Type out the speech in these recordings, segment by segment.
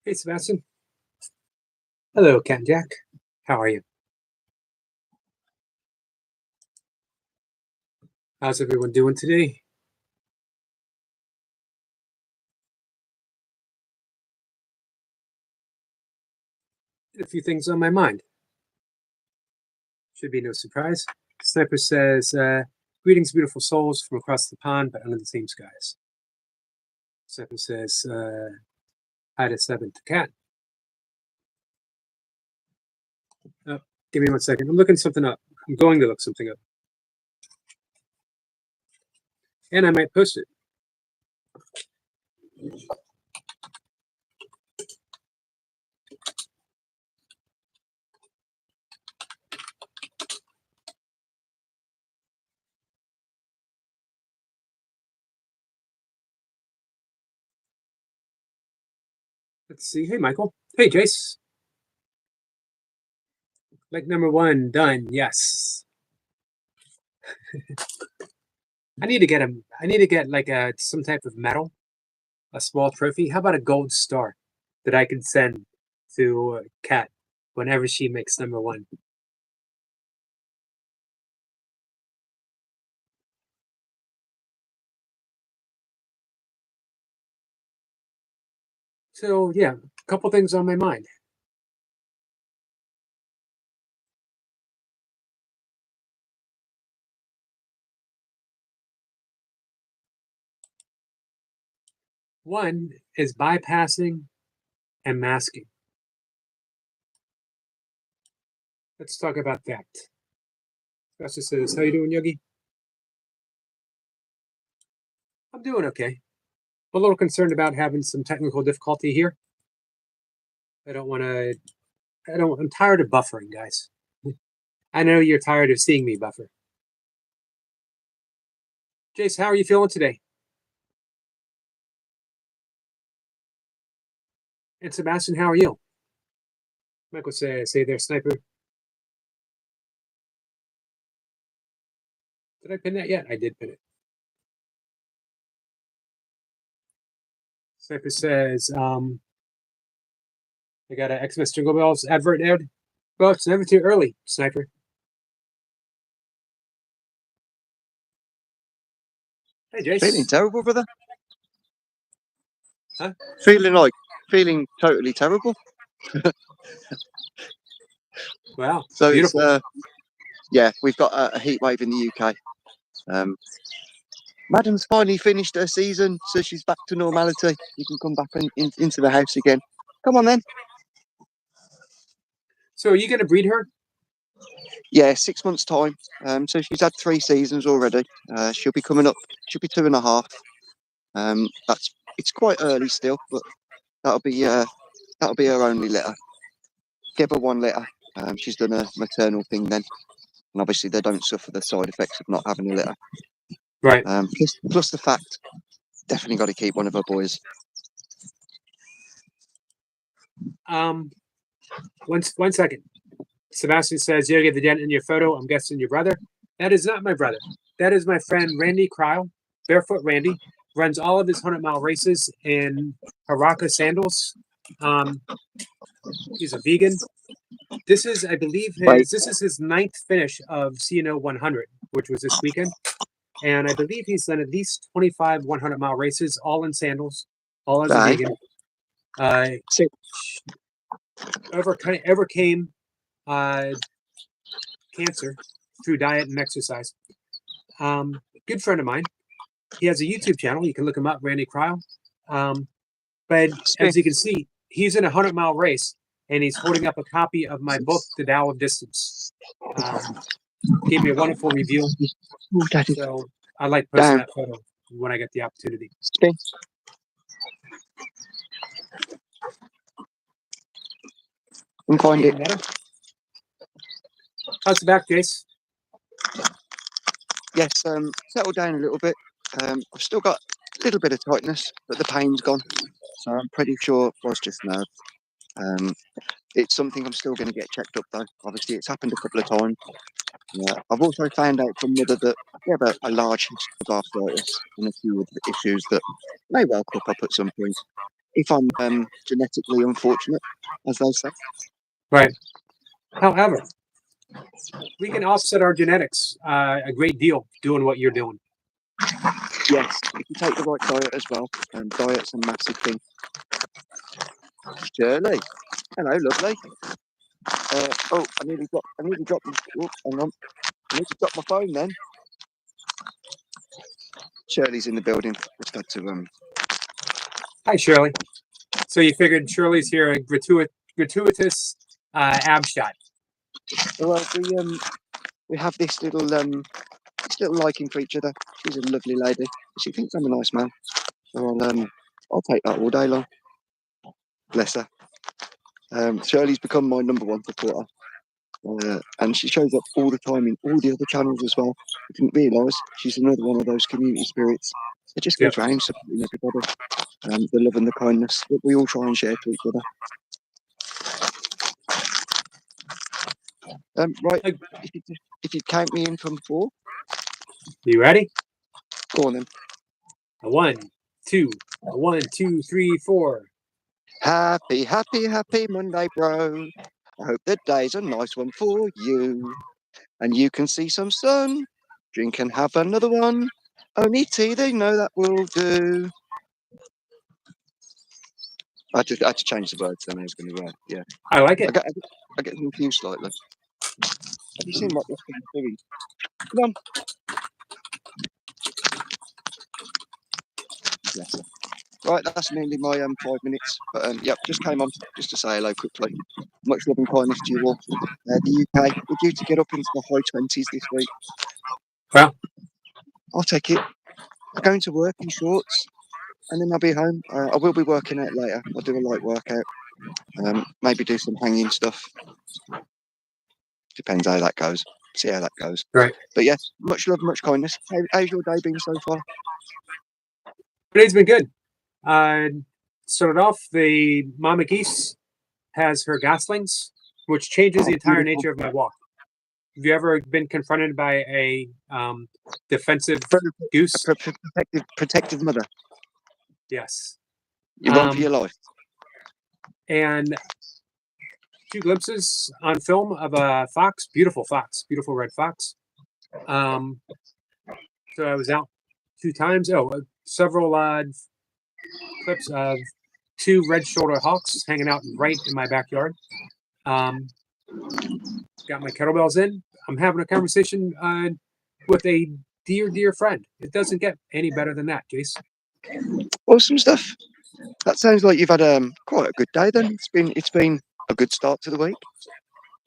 Hey, Sebastian. Hello, Cat and Jack. How are you? How's everyone doing today? A few things on my mind. Should be no surprise. Sniper says, greetings, beautiful souls from across the pond, but under the same skies. Sniper says, hi to Seb and to Cat. Oh, give me 1 second. I'm looking something up. I'm going to look something up. And I might post it. Let's see. Hey, Michael. Hey, Jace. Like number 1, done. Yes. I need to get like some type of medal, a small trophy. How about a gold star that I can send to Kat whenever she makes number 1? So yeah, a couple things on my mind. One is bypassing and masking. Let's talk about that. Pastor says, how you doing, Yogi? I'm doing okay. I'm a little concerned about having some technical difficulty here. I'm tired of buffering, guys. I know you're tired of seeing me buffer. Jace, how are you feeling today? And Sebastian, how are you? Michael says, say there, Sniper. Did I pin that yet? I did pin it. Sniper says, I got an Xmas Jingle Bells advert aired. Well, it's never too early, Sniper. Hey, Jace. Feeling terrible, brother? Huh? Feeling totally terrible. Wow. So beautiful. It's, yeah, we've got a heat wave in the UK. Madam's finally finished her season, so she's back to normality. You can come back into the house again. Come on, then. So are you going to breed her? Yeah, 6 months' time. So she's had 3 seasons already. She'll be coming up. She'll be 2.5. It's quite early still, but that'll be her only litter. Give her 1 litter. She's done a maternal thing then, and obviously they don't suffer the side effects of not having a litter. Right. Plus the fact, definitely got to keep one of her boys. One second. Sebastian says, you get the dent in your photo. I'm guessing your brother. That is not my brother. That is my friend Randy Cryle. Barefoot Randy runs all of his 100-mile races in Haraka sandals. He's a vegan. This is, I believe, this is his 9th finish of CNO 100, which was this weekend. And I believe he's done at least 25 100-mile races, all in sandals, all as a vegan. Overcame cancer through diet and exercise. Good friend of mine. He has a YouTube channel. You can look him up, Randy Cryle. But as you can see, he's in a 100-mile race, and he's holding up a copy of my book, The Tao of Distance. Gave me a wonderful review. So I like posting that photo when I get the opportunity. And find it. How's the back, Jace? Yes, settled down a little bit. I've still got a little bit of tightness, but the pain's gone. So I'm pretty sure it was just nerve. It's something I'm still going to get checked up though. Obviously, it's happened a couple of times. I've also found out from Mother that we have a large history of arthritis and a few of the issues that may well crop up at some point. if I'm genetically unfortunate, as they say. Right. However, we can offset our genetics a great deal doing what you're doing. Yes, if you take the right diet as well, diet's a massive thing. Shirley, hello, lovely. I nearly dropped my. Oh, hang on, I need to drop my phone then. Shirley's in the building. Just had to Hi, Shirley. So you figured Shirley's here a gratuitous ab shot. Well, we have this little liking for each other. She's a lovely lady. She thinks I'm a nice man. So I'll take that all day long. Bless her. Shirley's become my #1 supporter. And she shows up all the time in all the other channels as well. I didn't realise she's another one of those community spirits that just goes round supporting everybody. The love and the kindness that we all try and share to each other. Right, if you count me in from 4. You ready? Go on then. 1, 2, 1, 2, 3, 4. Happy Monday, bro. I hope the day's a nice one for you. And you can see some sun, drink and have another one. Only tea, they know that will do. I had to change the words then. I was going to, yeah. I like it. I get confused slightly. Have you seen what this thing is doing? Come on. Bless her. Right, that's nearly my 5 minutes. But yep, just came on just to say hello quickly. Much love and kindness to you all. The UK, we're due to get up into the high 20s this week. Well, I'll take it. I'm going to work in shorts, and then I'll be home. I will be working out later. I'll do a light workout. Maybe do some hanging stuff. Depends how that goes. See how that goes. right. But yes, much love, much kindness. How's your day been so far? Today's been good. Started off, the Mama Geese has her goslings, which changes the entire nature of my walk. Have you ever been confronted by a defensive goose? Protective mother. Yes. You run for your life. And 2 glimpses on film of a fox, beautiful red fox. So I was out 2 times. Several clips of 2 red-shouldered hawks hanging out right in my backyard. Got my kettlebells in. I'm having a conversation with a dear friend. It doesn't get any better than that, Jace. Awesome stuff. That sounds like you've had quite a good day then. It's been a good start to the week.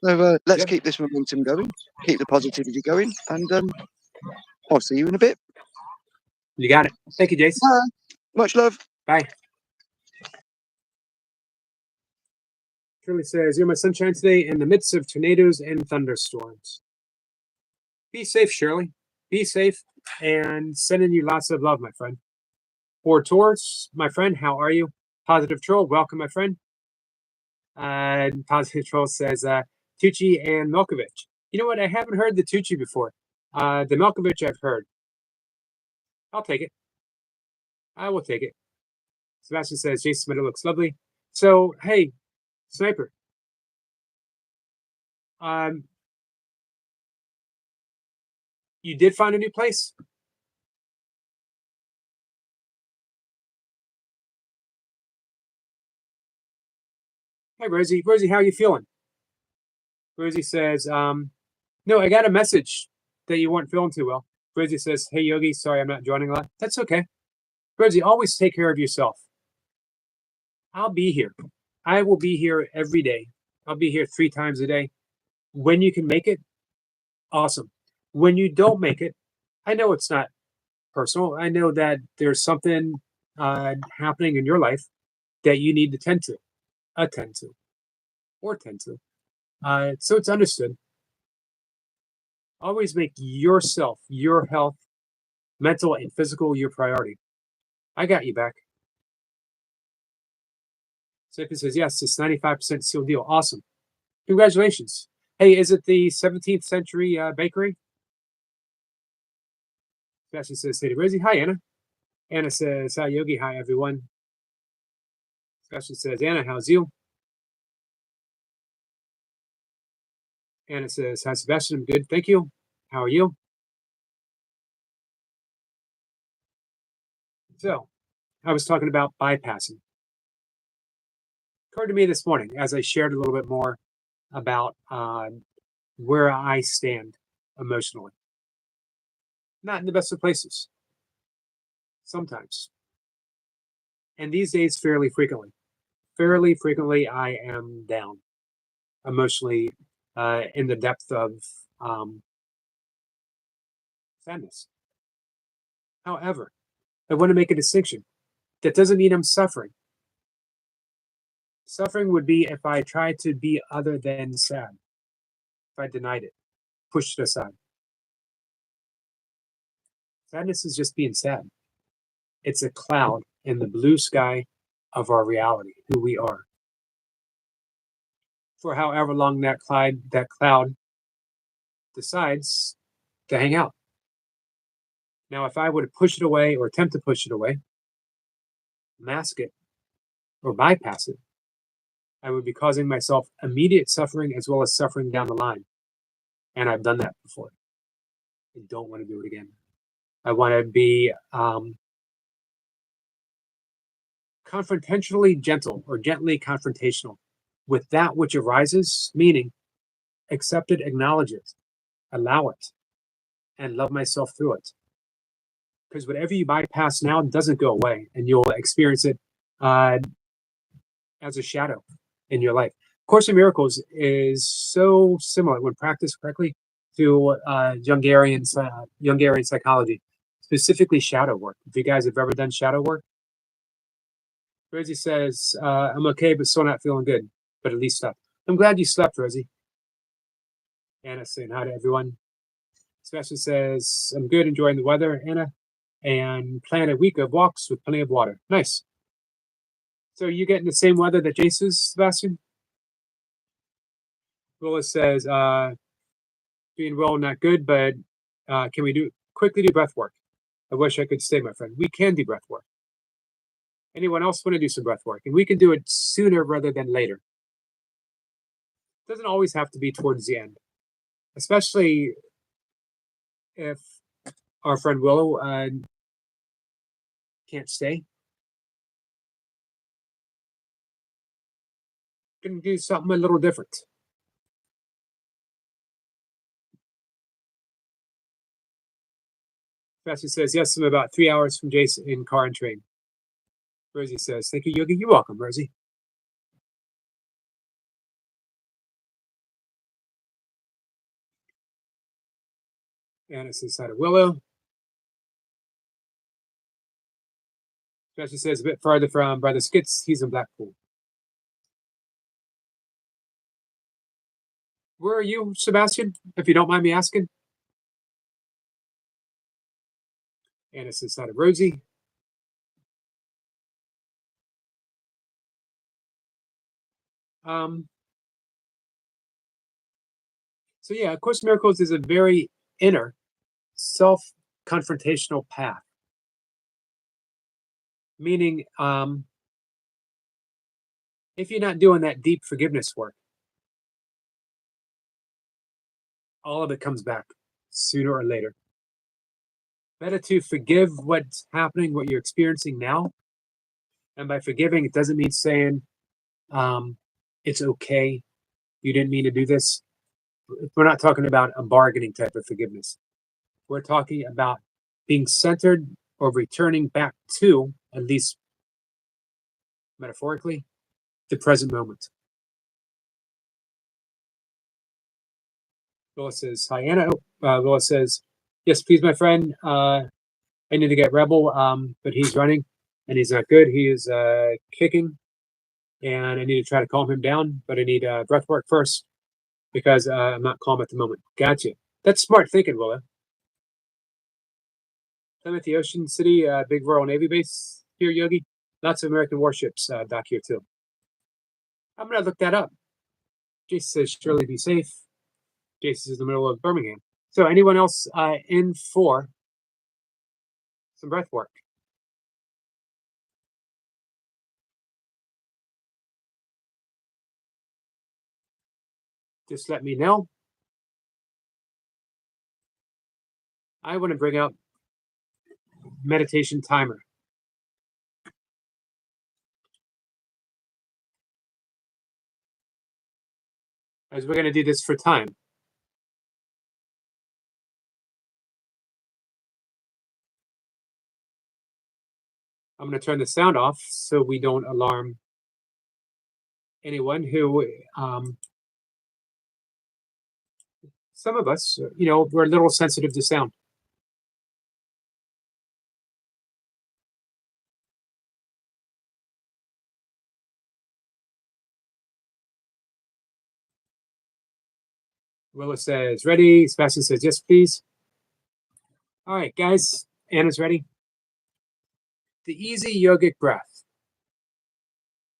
So let's keep this momentum going, keep the positivity going, and I'll see you in a bit. You got it. Thank you, Jace. Much love. Bye. Shirley says, "You're my sunshine today in the midst of tornadoes and thunderstorms." Be safe, Shirley. Be safe, and sending you lots of love, my friend. For Taurus, my friend, how are you? Positive Troll, welcome, my friend. Positive Troll says, Tucci and Milkovich. You know what? I haven't heard the Tucci before. The Milkovich I've heard. I'll take it. I will take it. Sebastian says, Jason Smith looks lovely. So, hey, Sniper. You did find a new place? Hey, Rosie. Rosie, how are you feeling? Rosie says, no, I got a message that you weren't feeling too well. Rosie says, hey, Yogi, sorry I'm not joining a lot. That's okay. Rosie, always take care of yourself. I'll be here. I will be here every day. I'll be here 3 times a day. When you can make it, awesome. When you don't make it, I know it's not personal. I know that there's something happening in your life that you need to attend to. So it's understood. Always make yourself, your health, mental and physical, your priority. I got you back. Snippy says, yes, it's 95% seal deal. Awesome. Congratulations. Hey, is it the 17th century bakery? Sebastian says, hey to Rosie. Hi, Anna. Anna says, hi, Yogi. Hi, everyone. Sebastian says, Anna, how's you? Anna says, hi, Sebastian. I'm good. Thank you. How are you? So, I was talking about bypassing. Occurred to me this morning as I shared a little bit more about where I stand emotionally. Not in the best of places. Sometimes. And these days, fairly frequently. Fairly frequently, I am down emotionally in the depth of sadness. However, I want to make a distinction. That doesn't mean I'm suffering. Suffering would be if I tried to be other than sad, if I denied it, pushed it aside. Sadness is just being sad. It's a cloud in the blue sky of our reality, who we are. For however long that cloud decides to hang out. Now, if I were to push it away or attempt to push it away, mask it, or bypass it, I would be causing myself immediate suffering as well as suffering down the line. And I've done that before. I don't want to do it again. I want to be confrontationally gentle or gently confrontational with that which arises, meaning accept it, acknowledge it, allow it, and love myself through it. Because whatever you bypass now doesn't go away, and you'll experience it as a shadow in your life. Course in Miracles is so similar when practiced correctly to Jungarian psychology, specifically shadow work. If you guys have ever done shadow work, Rosie says, I'm okay, but still not feeling good, but at least slept. I'm glad you slept, Rosie. Anna saying hi to everyone. Sebastian says, I'm good, enjoying the weather, Anna, and plan a week of walks with plenty of water. Nice. So you getting the same weather that Jace is, Sebastian? Willis says, being well, not good, but can we quickly do breath work? I wish I could stay, my friend. We can do breath work. Anyone else want to do some breath work? And we can do it sooner rather than later. It doesn't always have to be towards the end, especially if our friend Willow can't stay. Can do something a little different. Sebastian says, yes, I'm about 3 hours from Jason in car and train. Rosie says, thank you, Yogi. You're welcome, Rosie. Anna says hi to Willow. Sebastian says, a bit farther from Brother Skits. He's in Blackpool. Where are you, Sebastian, if you don't mind me asking? Anna says hi to Rosie. So yeah, A Course in Miracles is a very inner, self-confrontational path. Meaning, if you're not doing that deep forgiveness work, all of it comes back sooner or later. Better to forgive what's happening, what you're experiencing now. And by forgiving, it doesn't mean saying, it's okay, you didn't mean to do this. We're not talking about a bargaining type of forgiveness. We're talking about being centered or returning back to, at least metaphorically, the present moment. Lola says, hi, Anna. Lola says, yes, please, my friend. I need to get Rebel, but he's running and he's not good. He is kicking, and I need to try to calm him down, but I need breath work first because I'm not calm at the moment. Gotcha. That's smart thinking, Willa. Plymouth, the Ocean City, big Royal Navy base here, Yogi. Lots of American warships back here, too. I'm going to look that up. Jason says, surely be safe. Jason is in the middle of Birmingham. So anyone else in for some breath work? just let me know. I want to bring up meditation timer. As we're going to do this for time. I'm going to turn the sound off so we don't alarm anyone who, some of us, we're a little sensitive to sound. Willis says, ready. Sebastian says, yes, please. All right, guys, Anna's ready. The easy yogic breath,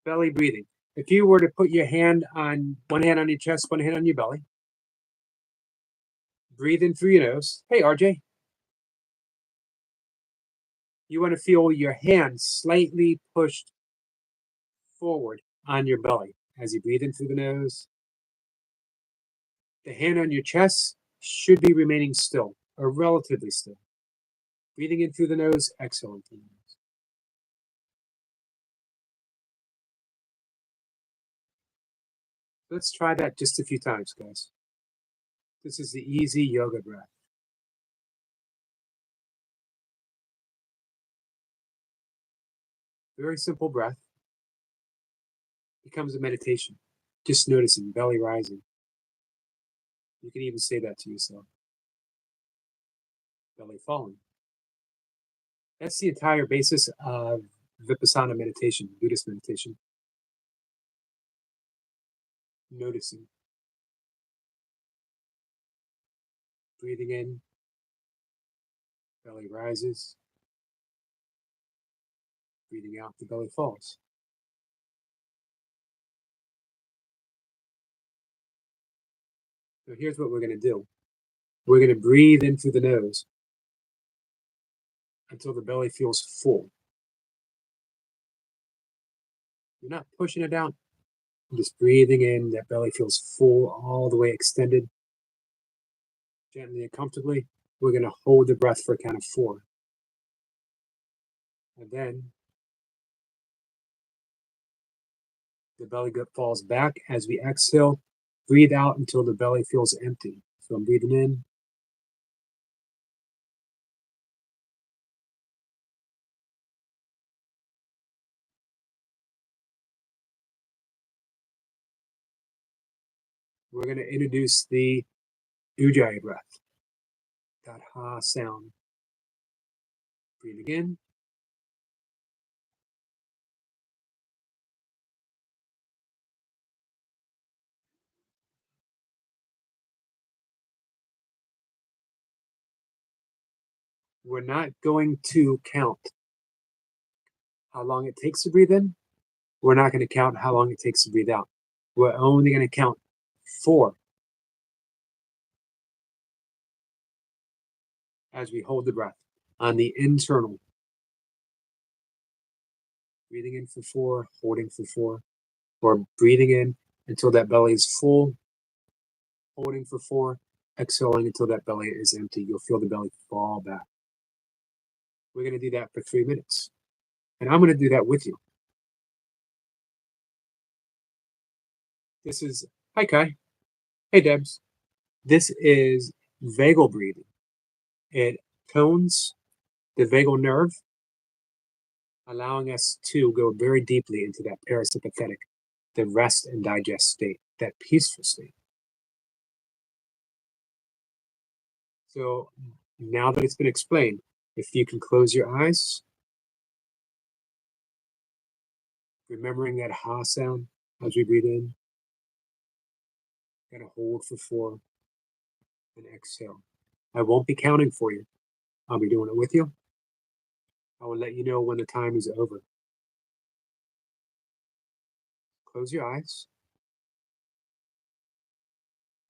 belly breathing. If you were to put your hand on one hand on your chest, one hand on your belly, breathe in through your nose. Hey, RJ. You want to feel your hand slightly pushed forward on your belly as you breathe in through the nose. The hand on your chest should be remaining still or relatively still. Breathing in through the nose, exhaling through the nose. Let's try that just a few times, guys. This is the easy yoga breath. Very simple breath. Becomes a meditation. Just noticing belly rising. You can even say that to yourself. Belly falling. That's the entire basis of Vipassana meditation, Buddhist meditation. Noticing. Breathing in. Belly rises. Breathing out, the belly falls. So here's what we're going to do. We're going to breathe in through the nose until the belly feels full. You're not pushing it down. You're just breathing in. That belly feels full, all the way extended. Gently and comfortably. We're going to hold the breath for a count of 4. And then the belly falls back as we exhale. Breathe out until the belly feels empty. So I'm breathing in. We're going to introduce the Ujjayi breath. That ha sound. Breathing in. We're not going to count how long it takes to breathe in. We're not going to count how long it takes to breathe out. We're only going to count 4 as we hold the breath on the internal. Breathing in for 4, holding for 4, or breathing in until that belly is full, holding for 4, exhaling until that belly is empty. You'll feel the belly fall back. We're going to do that for 3 minutes. And I'm going to do that with you. This is, hi Kai. Hey Debs. This is vagal breathing. It tones the vagal nerve, allowing us to go very deeply into that parasympathetic, the rest and digest state, that peaceful state. So now that it's been explained, if you can close your eyes, remembering that ha sound as we breathe in, gotta hold for 4 and exhale. I won't be counting for you. I'll be doing it with you. I will let you know when the time is over. Close your eyes.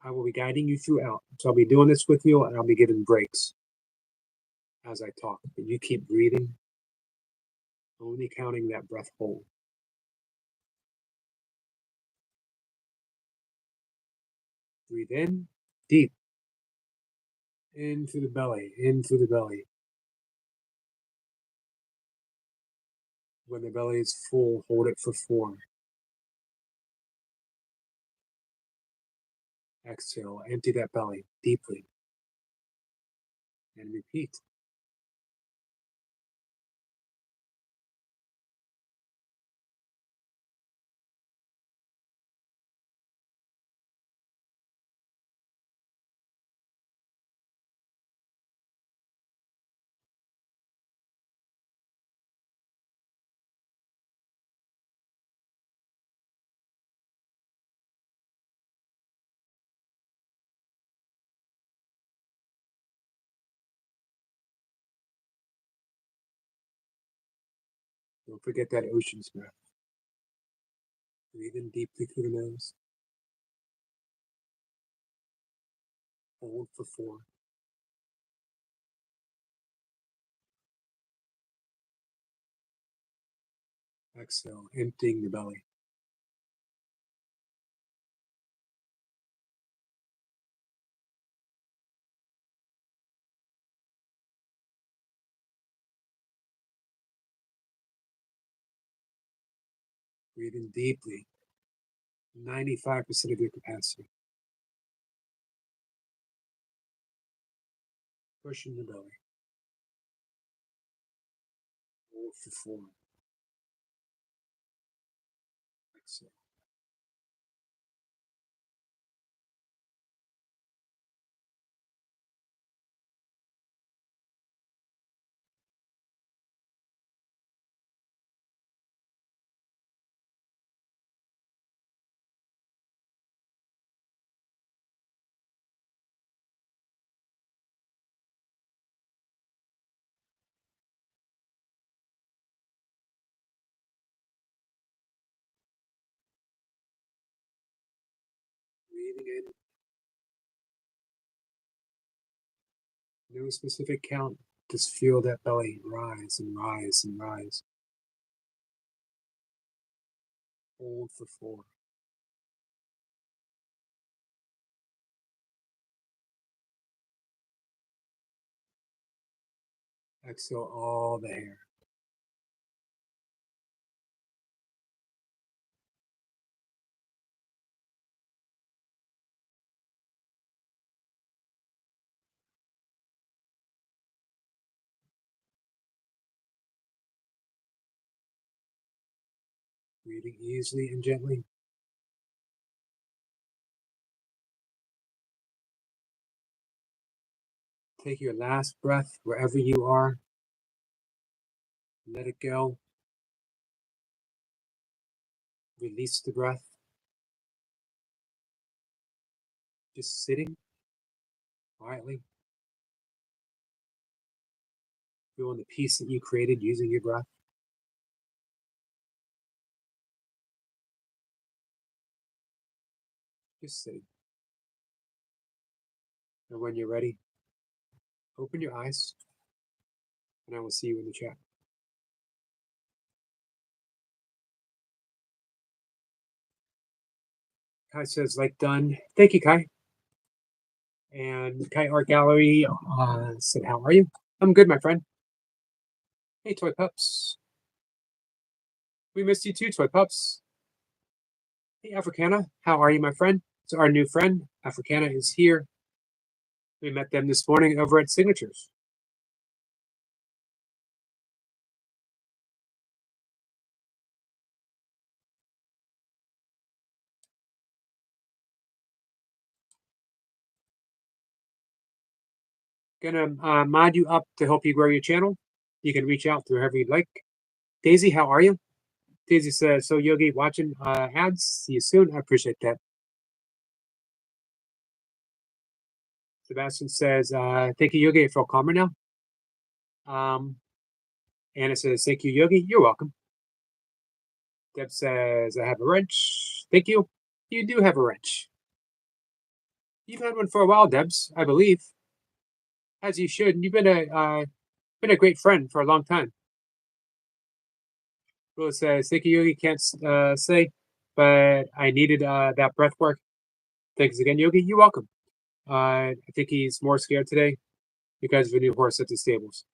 I will be guiding you throughout. So I'll be doing this with you and I'll be giving breaks as I talk. But you keep breathing, only counting that breath whole. Breathe in, deep. In through the belly, in through the belly. When the belly is full, hold it for 4. Exhale, empty that belly deeply. And repeat. Don't forget that ocean's breath. Breathe in deeply through the nose. Hold for 4. Exhale, emptying the belly. Breathe in deeply. 95% of your capacity. Pushing the belly. Hold for 4. Exhale. Breathing in. No specific count. Just feel that belly rise and rise and rise. Hold for 4. Exhale all the hair. Breathing easily and gently. Take your last breath wherever you are. Let it go. Release the breath. Just sitting quietly. Feeling the peace that you created using your breath. Just sitting. And when you're ready, open your eyes, and I will see you in the chat. Kai says, like done. Thank you, Kai. And Kai Art Gallery said, how are you? I'm good, my friend. Hey, Toy Pups. We missed you too, Toy Pups. Hey, Africana. How are you, my friend? So our new friend, Africana, is here. We met them this morning over at Signatures. Gonna mod you up to help you grow your channel. You can reach out to whoever you'd like. Daisy, how are you? Daisy says, so Yogi, watching ads. See you soon. I appreciate that. Sebastian says, thank you, Yogi. I feel calmer now. Anna says, thank you, Yogi. You're welcome. Deb says, I have a wrench. Thank you. You do have a wrench. You've had one for a while, Debs, I believe. As you should. You've been a great friend for a long time. Rose says, thank you, Yogi. Can't say, but I needed that breath work. Thanks again, Yogi. You're welcome. I think he's more scared today because of a new horse at the stables.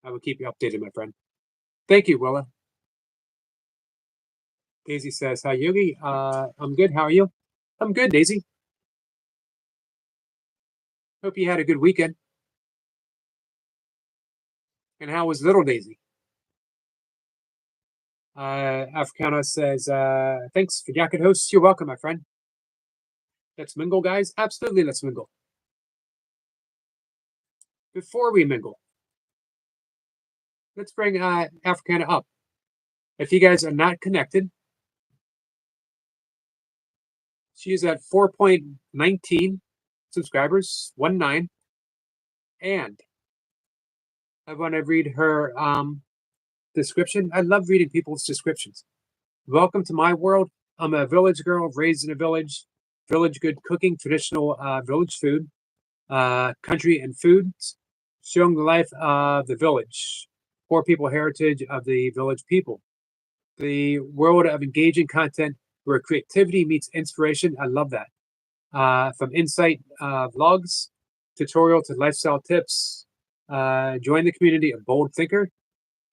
I will keep you updated, my friend. Thank you, Willa. Daisy says, hi, Yogi. I'm good. How are you? I'm good, Daisy. Hope you had a good weekend. And how was little Daisy? Africana says, thanks for jacket hosts. You're welcome, my friend. Let's mingle, guys. Absolutely, let's mingle. Before we mingle, let's bring Africana up. If you guys are not connected, she's at 4.19 subscribers, 19. And I want to read her description. I love reading people's descriptions. Welcome to my world. I'm a village girl raised in a village. Village good cooking, traditional village food, country and foods, showing the life of the village, poor people heritage of the village people. The world of engaging content where creativity meets inspiration. I love that. From insight vlogs, tutorial to lifestyle tips. Join the community of bold thinker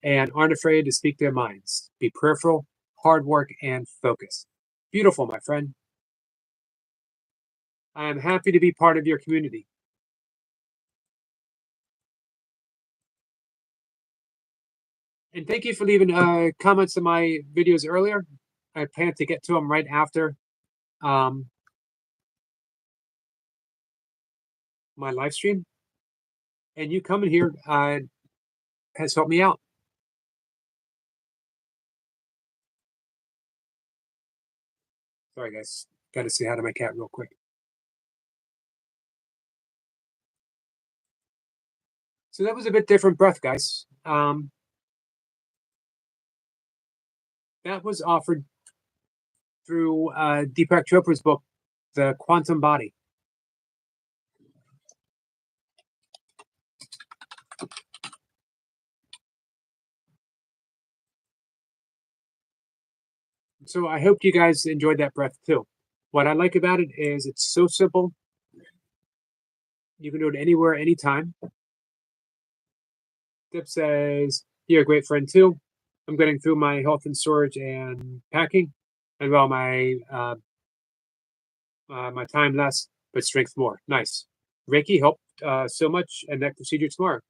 and aren't afraid to speak their minds. Be prayerful, hard work, and focus. Beautiful, my friend. I am happy to be part of your community. And thank you for leaving comments on my videos earlier. I plan to get to them right after my live stream. And you coming here has helped me out. Sorry, guys. Got to say hi to my cat real quick. So that was a bit different breath, guys. That was offered through Deepak Chopra's book, The Quantum Body. So I hope you guys enjoyed that breath too. What I like about it is it's so simple. You can do it anywhere, anytime. Dip says, you're a great friend too. I'm getting through my health and storage and packing, and well, my my time less, but strength more. Nice. Reiki helped so much, and neck procedure tomorrow.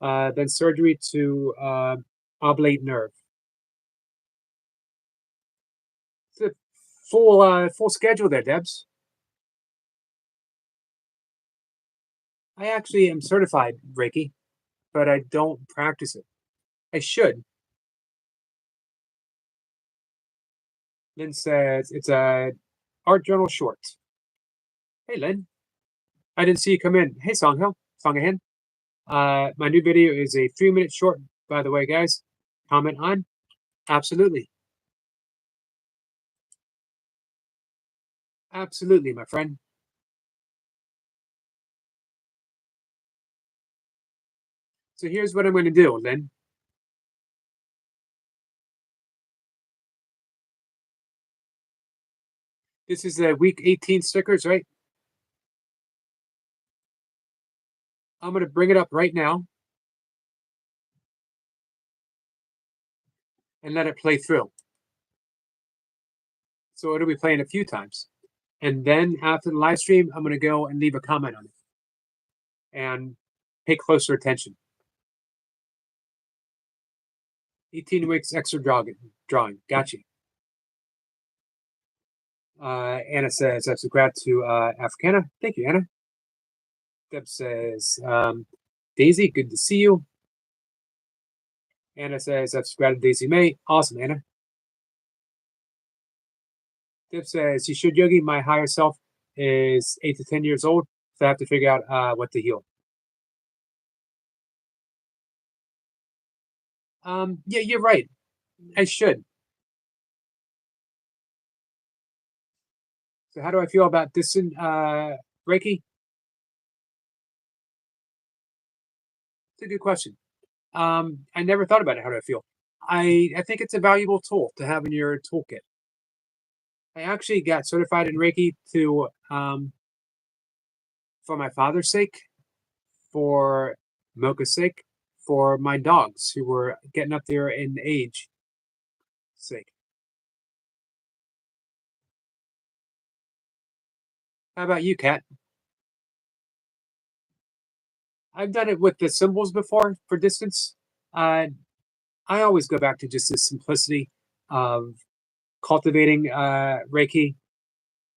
Then surgery to oblate nerve. It's a full schedule there, Debs. I actually am certified Reiki, but I don't practice it. I should. Lynn says it's a art journal short. Hey, Lynn. I didn't see you come in. Hey, Songho. Songahin. My new video is a 3-minute short, by the way, guys. Comment on? Absolutely. Absolutely, my friend. So here's what I'm going to do, Lynn. This is the week 18 stickers, right? I'm going to bring it up right now and let it play through. So it'll be playing a few times. And then after the live stream, I'm going to go and leave a comment on it and pay closer attention. 18 weeks extra drawing. Gotcha. Anna says, I subscribed to Africana. Thank you, Anna. Deb says, Daisy, good to see you. Anna says, I've subscribed to Daisy May. Awesome, Anna. Deb says, you should, Yogi. My higher self is 8 to 10 years old, so I have to figure out what to heal. Yeah, you're right. I should. So how do I feel about this in Reiki? It's a good question. I never thought about it. How do I feel? I think it's a valuable tool to have in your toolkit. I actually got certified in Reiki to for my father's sake, for Mocha's sake, for my dogs who were getting up there in age sake. How about you, Kat? I've done it with the symbols before for distance. I always go back to just the simplicity of cultivating Reiki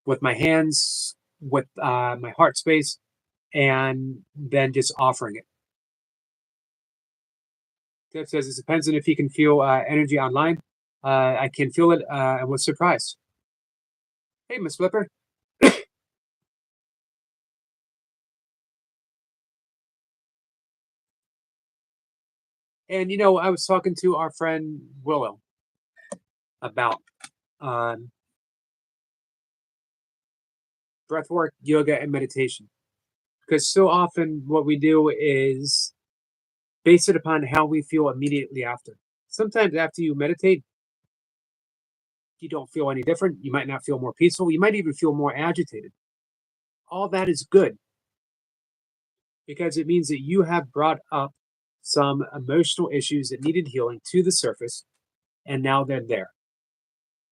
with my hands, with my heart space, and then just offering it. Deb says it depends on if you can feel energy online. I can feel it and was surprised. Hey, Miss Flipper. And you know, I was talking to our friend Willow about breath work, yoga, and meditation. Because so often what we do is base it upon how we feel immediately after. Sometimes after you meditate, you don't feel any different. You might not feel more peaceful. You might even feel more agitated. All that is good because it means that you have brought up some emotional issues that needed healing to the surface, and now they're there.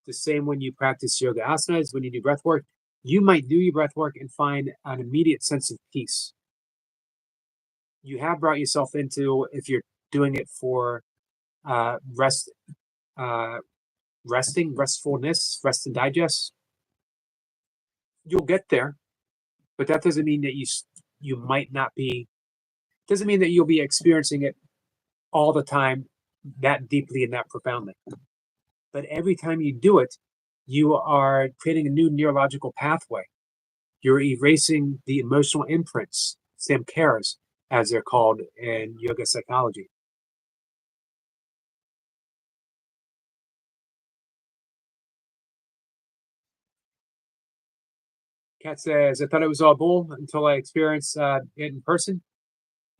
The same when you practice yoga asanas, when you do breath work, you might do your breath work and find an immediate sense of peace. You have brought yourself into, if you're doing it for restfulness, rest and digest, you'll get there, but that doesn't mean that you might not be, doesn't mean that you'll be experiencing it all the time that deeply and that profoundly. But every time you do it, you are creating a new neurological pathway. You're erasing the emotional imprints, samskaras, as they're called in yoga psychology. Kat says, I thought it was all bull until I experienced it in person.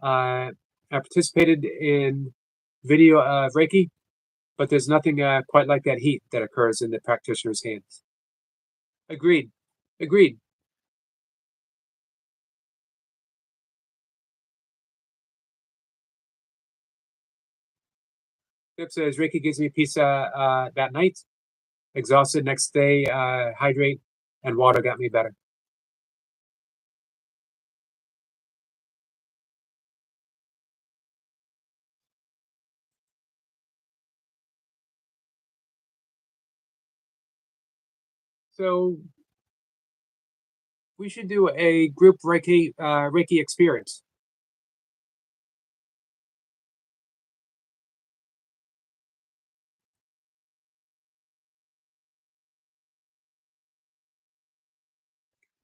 I participated in video Reiki, but there's nothing quite like that heat that occurs in the practitioner's hands. Agreed. Agreed. Tip says Reiki gives me peace that night. Exhausted next day, hydrate, and water got me better. So we should do a group Reiki experience.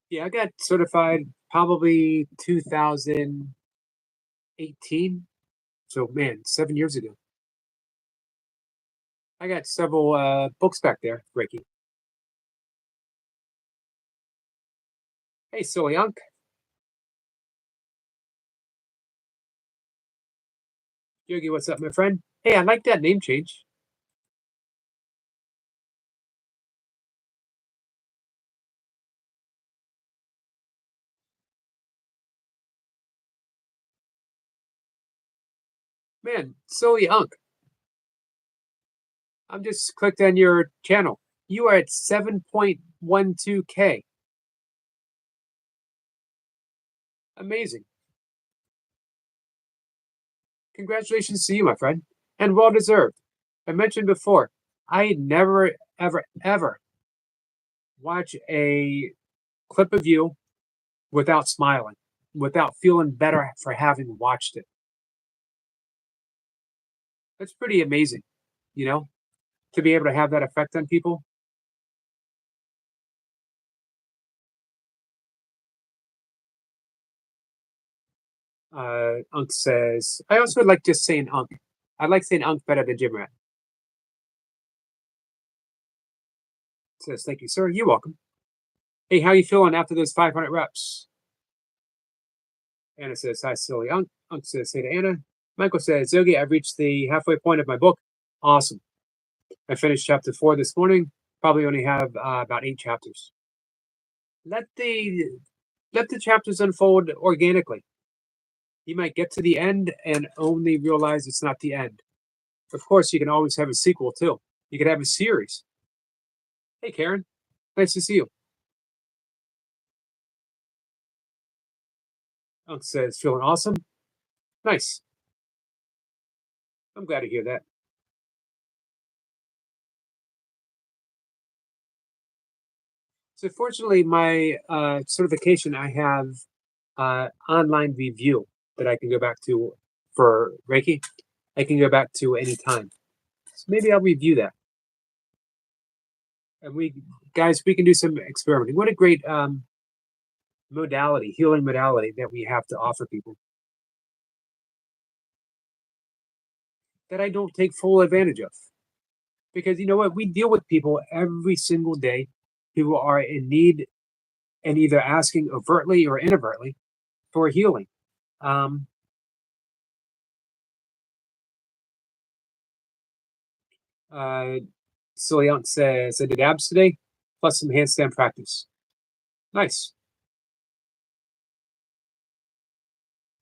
Yeah, I got certified probably 2018. So man, 7 years ago. I got several books back there, Reiki. Hey, Silly Unk. Yogi, what's up, my friend? Hey, I like that name change. Man, Silly Unk. I'm just clicked on your channel. You are at 7.12K. Amazing. Congratulations to you, my friend, and well deserved. I mentioned before, I never, ever, ever watch a clip of you without smiling, without feeling better for having watched it. That's pretty amazing, you know, to be able to have that effect on people. Unk says, I also like just saying Unk. I like saying Unk better than Jim Rat. Says, thank you, sir. You're welcome. Hey, how you feeling after those 500 reps? Anna says, hi, silly Unk. Unk says, hey to Anna. Michael says, Yogi, I've reached the halfway point of my book. Awesome. I finished chapter 4 this morning. Probably only have about 8 chapters. let the chapters unfold organically. You might get to the end and only realize it's not the end. Of course, you can always have a sequel too. You could have a series. Hey, Karen, nice to see you. Unc says, feeling awesome? Nice. I'm glad to hear that. So fortunately, my certification, I have online review that I can go back to for Reiki. I can go back to anytime. So maybe I'll review that. And we can do some experimenting. What a great modality, healing modality that we have to offer people that I don't take full advantage of. Because you know what? We deal with people every single day who are in need and either asking overtly or inadvertently for healing. Um, uh, Ciliant says, I did abs today, plus some handstand practice. Nice.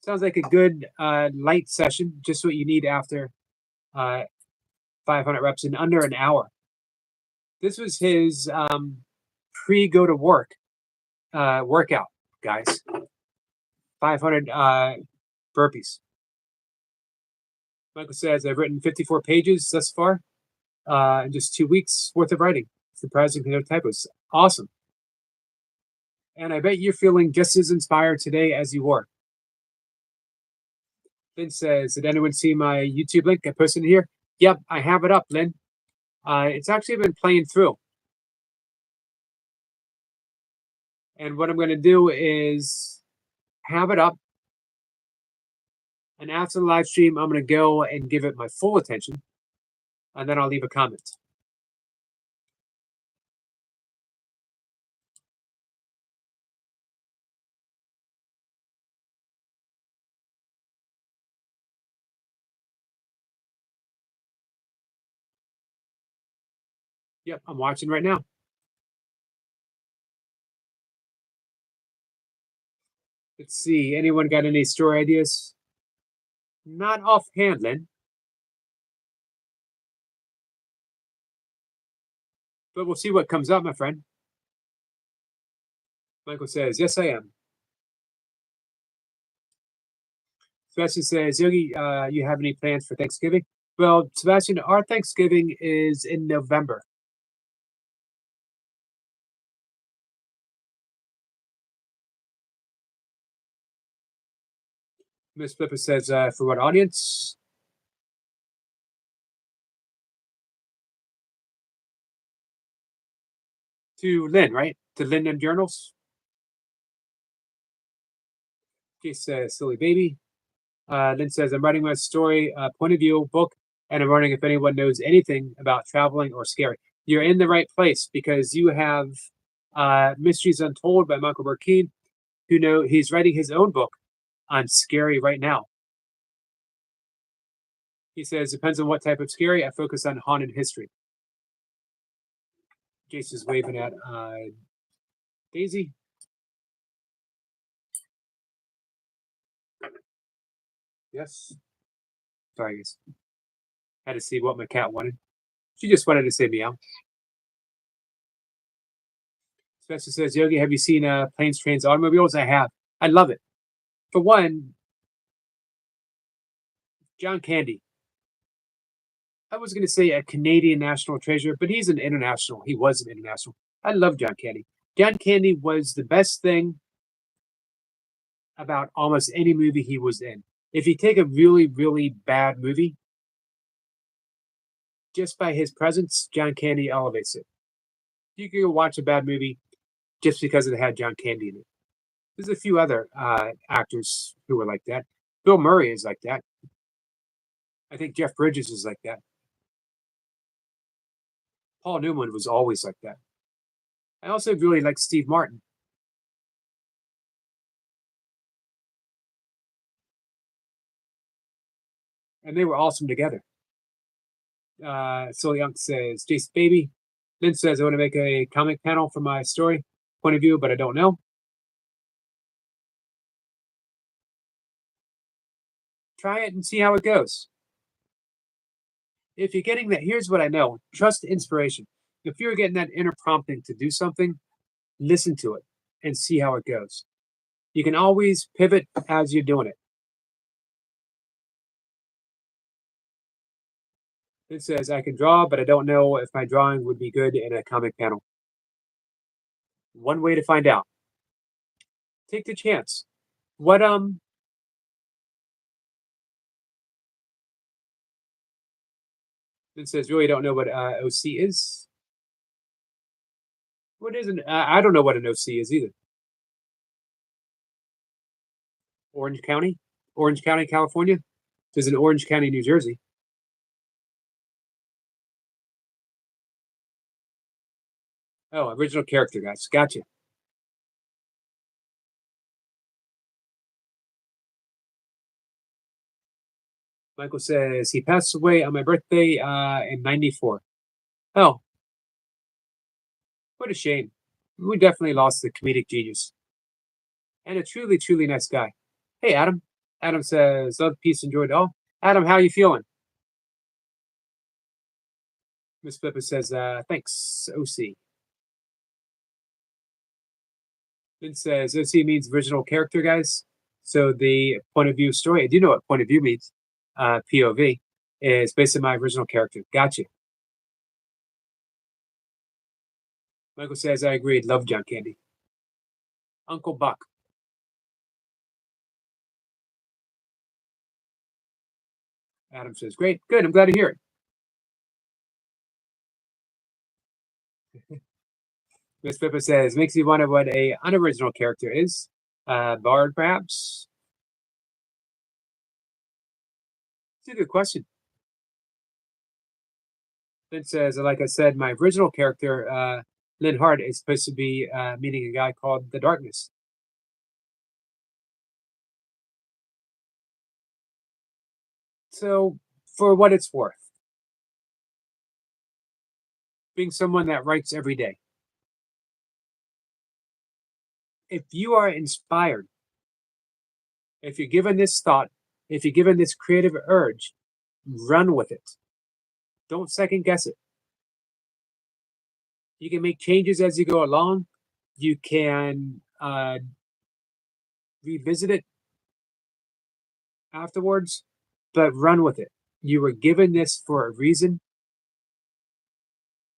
Sounds like a good light session, just what you need after 500 reps in under an hour. This was his pre-go to work workout, guys. 500 burpees. Michael says, I've written 54 pages thus far in just 2 weeks worth of writing. Surprisingly, no typos. Awesome. And I bet you're feeling just as inspired today as you were. Lynn says, did anyone see my YouTube link I posted here? Yep, I have it up, Lynn. It's actually been playing through. And what I'm going to do is have it up. And after the live stream, I'm going to go and give it my full attention. And then I'll leave a comment. Yep, I'm watching right now. Let's see. Anyone got any story ideas? Not offhand, Lynn. But we'll see what comes up, my friend. Michael says, yes, I am. Sebastian says, Yogi, you have any plans for Thanksgiving? Well, Sebastian, our Thanksgiving is in November. Miss Flipper says, for what audience? To Lynn, right? To Lynn and Journals. She says, silly baby. Lynn says, I'm writing my story point of view book, and I'm wondering if anyone knows anything about traveling or scary. You're in the right place because you have Mysteries Untold by Michael Burkeen, he's writing his own book on scary right now. He says, depends on what type of scary. I focus on haunted history. Jason's waving at Daisy. Yes. Sorry, guys. Had to see what my cat wanted. She just wanted to say meow. Spencer says, Yogi, have you seen Planes, Trains, Automobiles? I have. I love it. For one, John Candy. I was going to say a Canadian national treasure, but he's an international. He was an international. I love John Candy. John Candy was the best thing about almost any movie he was in. If you take a really, really bad movie, just by his presence, John Candy elevates it. You can go watch a bad movie just because it had John Candy in it. There's a few other actors who are like that. Bill Murray is like that. I think Jeff Bridges is like that. Paul Newman was always like that. I also really like Steve Martin. And they were awesome together. So Young says, Jace Baby. Lynn says, I want to make a comic panel for my story. point of view, but I don't know. Try it and see how it goes. If you're getting that, here's what I know. Trust inspiration. If you're getting that inner prompting to do something, listen to it and see how it goes. You can always pivot as you're doing it. It says, I can draw, but I don't know if my drawing would be good in a comic panel. One way to find out. Take the chance. What it says, really don't know what OC is. What is an I don't know what an OC is either. Orange County, California. There's an Orange County, New Jersey. Oh, original character, guys. Gotcha. Michael says he passed away on my birthday in '94. Oh, what a shame. We definitely lost the comedic genius and a truly, truly nice guy. Hey, Adam. Adam says, love, peace, and joy to all. Adam, how you feeling? Miss Flipper says, thanks, OC. Lynn says, OC means original character, guys. So the point of view story, I do know what point of view means, POV, is based on my original character. Gotcha. Michael says, I agreed. Love John Candy. Uncle Buck. Adam says, great. Good. I'm glad to hear it. Miss Pippa says, makes you wonder what a unoriginal character is. Bard, perhaps? It's a good question. Lynn says, like I said, my original character, Lynn Hart, is supposed to be meeting a guy called The Darkness. So, for what it's worth, being someone that writes every day, if you are inspired, if you're given this thought, if you're given this creative urge, run with it. Don't second guess it. You can make changes as you go along. You can revisit it afterwards, but run with it. You were given this for a reason.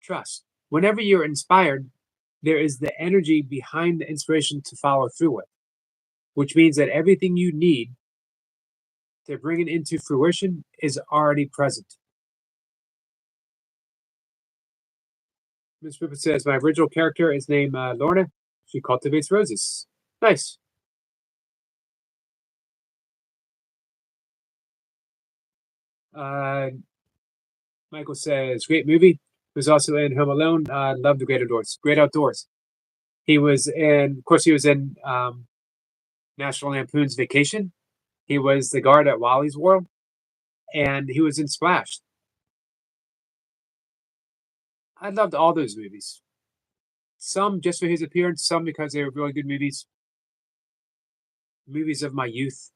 Trust. Whenever you're inspired, there is the energy behind the inspiration to follow through with, which means that everything you need to bring it into fruition is already present. Ms. Pippa says, my original character is named Lorna. She cultivates roses. Nice. Michael says, great movie. He was also in Home Alone. Love the Great Outdoors. Great Outdoors. He was in, of course, he was in National Lampoon's Vacation. He was the guard at Wally's World, and he was in Splash. I loved all those movies. Some just for his appearance, some because they were really good movies. Movies of my youth.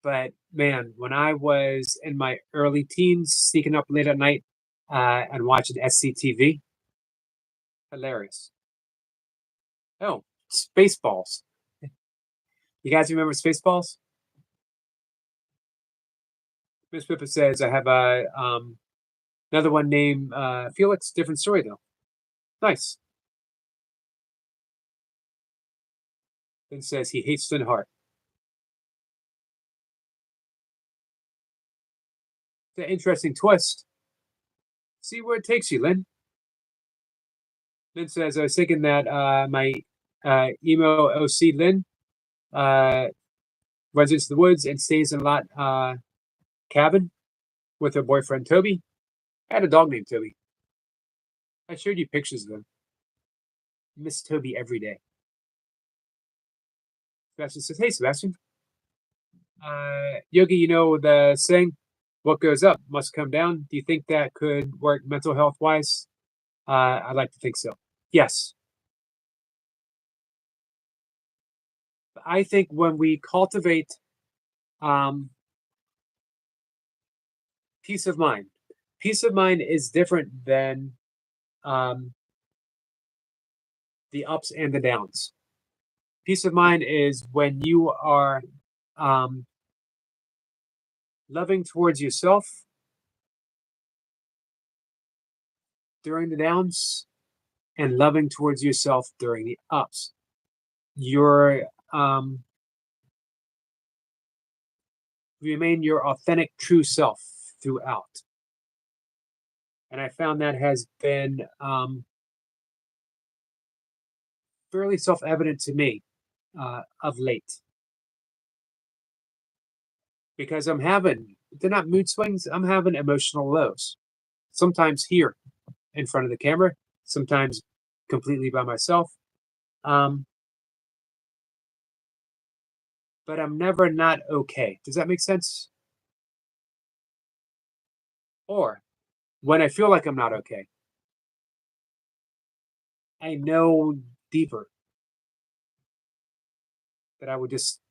But man, when I was in my early teens, sneaking up late at night and watching SCTV, hilarious. Oh, Spaceballs. You guys remember Spaceballs? Miss Pippa says I have a another one named Felix. Different story though. Nice. Then says he hates Lynn Hart. It's an interesting twist. See where it takes you, Lynn. Lynn says I was thinking that my emo OC Lynn runs into the woods and stays in a lot cabin with her boyfriend Toby. I had a dog named Toby. I showed you pictures of him. Miss Toby every day. Sebastian says, hey, Sebastian. Yogi, you know the saying, what goes up must come down. Do you think that could work mental health wise? I'd like to think so. Yes. I think when we cultivate peace of mind is different than the ups and the downs. Peace of mind is when you are loving towards yourself during the downs and loving towards yourself during the ups. You're remain your authentic true self throughout. And I found that has been fairly self-evident to me of late. Because they're not mood swings, I'm having emotional lows. Sometimes here in front of the camera, sometimes completely by myself. But I'm never not okay. Does that make sense? Or when I feel like I'm not okay, I know deeper that I would just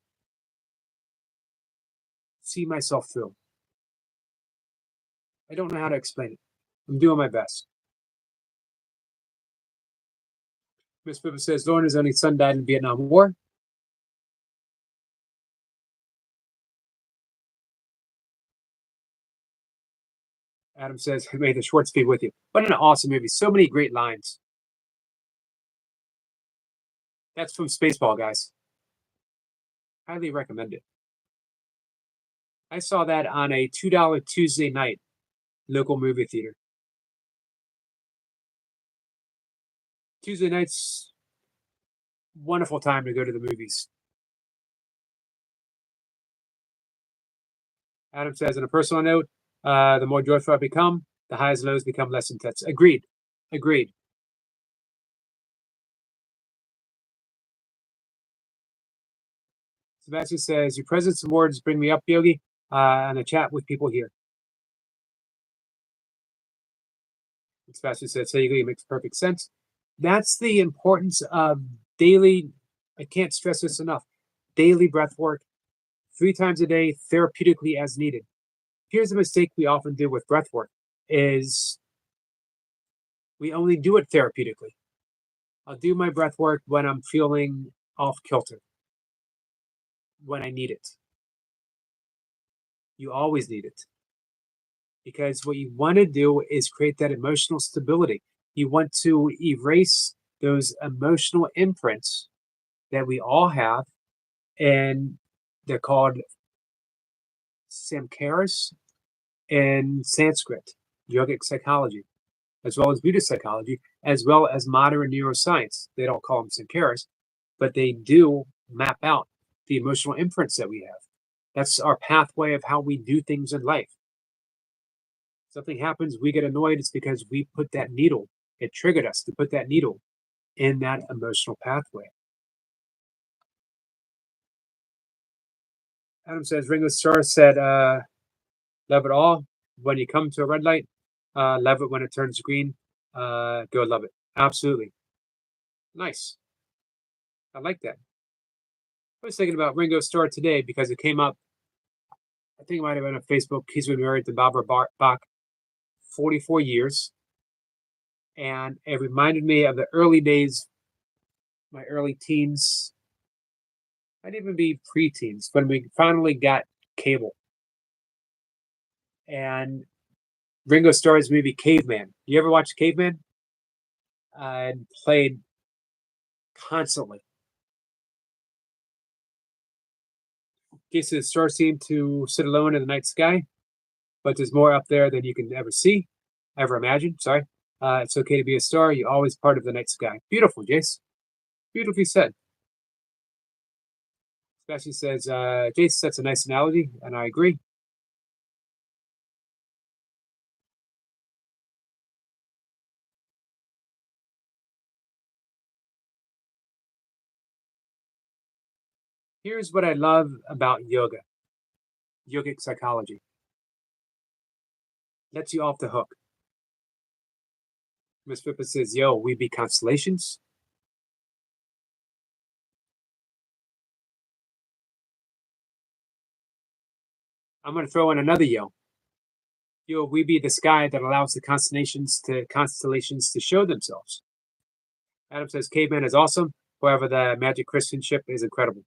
see myself through. I don't know how to explain it. I'm doing my best. Miss Pippa says Lorna's only son died in the Vietnam War. Adam says, may the Schwartz be with you. What an awesome movie. So many great lines. That's from Spaceball, guys. Highly recommend it. I saw that on a $2 Tuesday night, local movie theater. Tuesday nights, wonderful time to go to the movies. Adam says, on a personal note, the more joyful I become, the highs and lows become less intense. Agreed. Agreed. Sebastian says, your presence and words bring me up, Yogi, and a chat with people here. Sebastian says, so Yogi makes perfect sense. That's the importance of daily, I can't stress this enough, daily breath work, 3 times a day, therapeutically as needed. Here's a mistake we often do with breath work is we only do it therapeutically. I'll do my breath work when I'm feeling off kilter, when I need it. You always need it. Because what you want to do is create that emotional stability. You want to erase those emotional imprints that we all have, and they're called samskaras in Sanskrit, yogic psychology, as well as Buddhist psychology, as well as modern neuroscience. They don't call them samskaras, but they do map out the emotional imprints that we have. That's our pathway of how we do things in life. Something happens, we get annoyed, it's because we put that needle, it triggered us to put that needle in that emotional pathway. Adam says, Ringo Starr said, love it all. When you come to a red light, love it when it turns green. Go love it. Absolutely. Nice. I like that. I was thinking about Ringo Starr today because it came up. I think it might have been on Facebook. He's been married to Barbara Bach 44 years. And it reminded me of the early days, my early teens. I'd even be preteens when we finally got cable. And Ringo Starr's movie Caveman. You ever watch Caveman? Played constantly. Case of the stars seem to sit alone in the night sky, but there's more up there than you can ever see, ever imagine. Sorry. It's okay to be a star. You're always part of the night sky. Beautiful, Jace. Beautifully said. Sebastian says, Jace, that's a nice analogy, and I agree. Here's what I love about yoga, yogic psychology. Lets you off the hook. Miss Pippa says, yo, we be constellations. I'm going to throw in another yo. Yo, we be the sky that allows the constellations to show themselves. Adam says caveman is awesome. However, the magic Christian ship is incredible.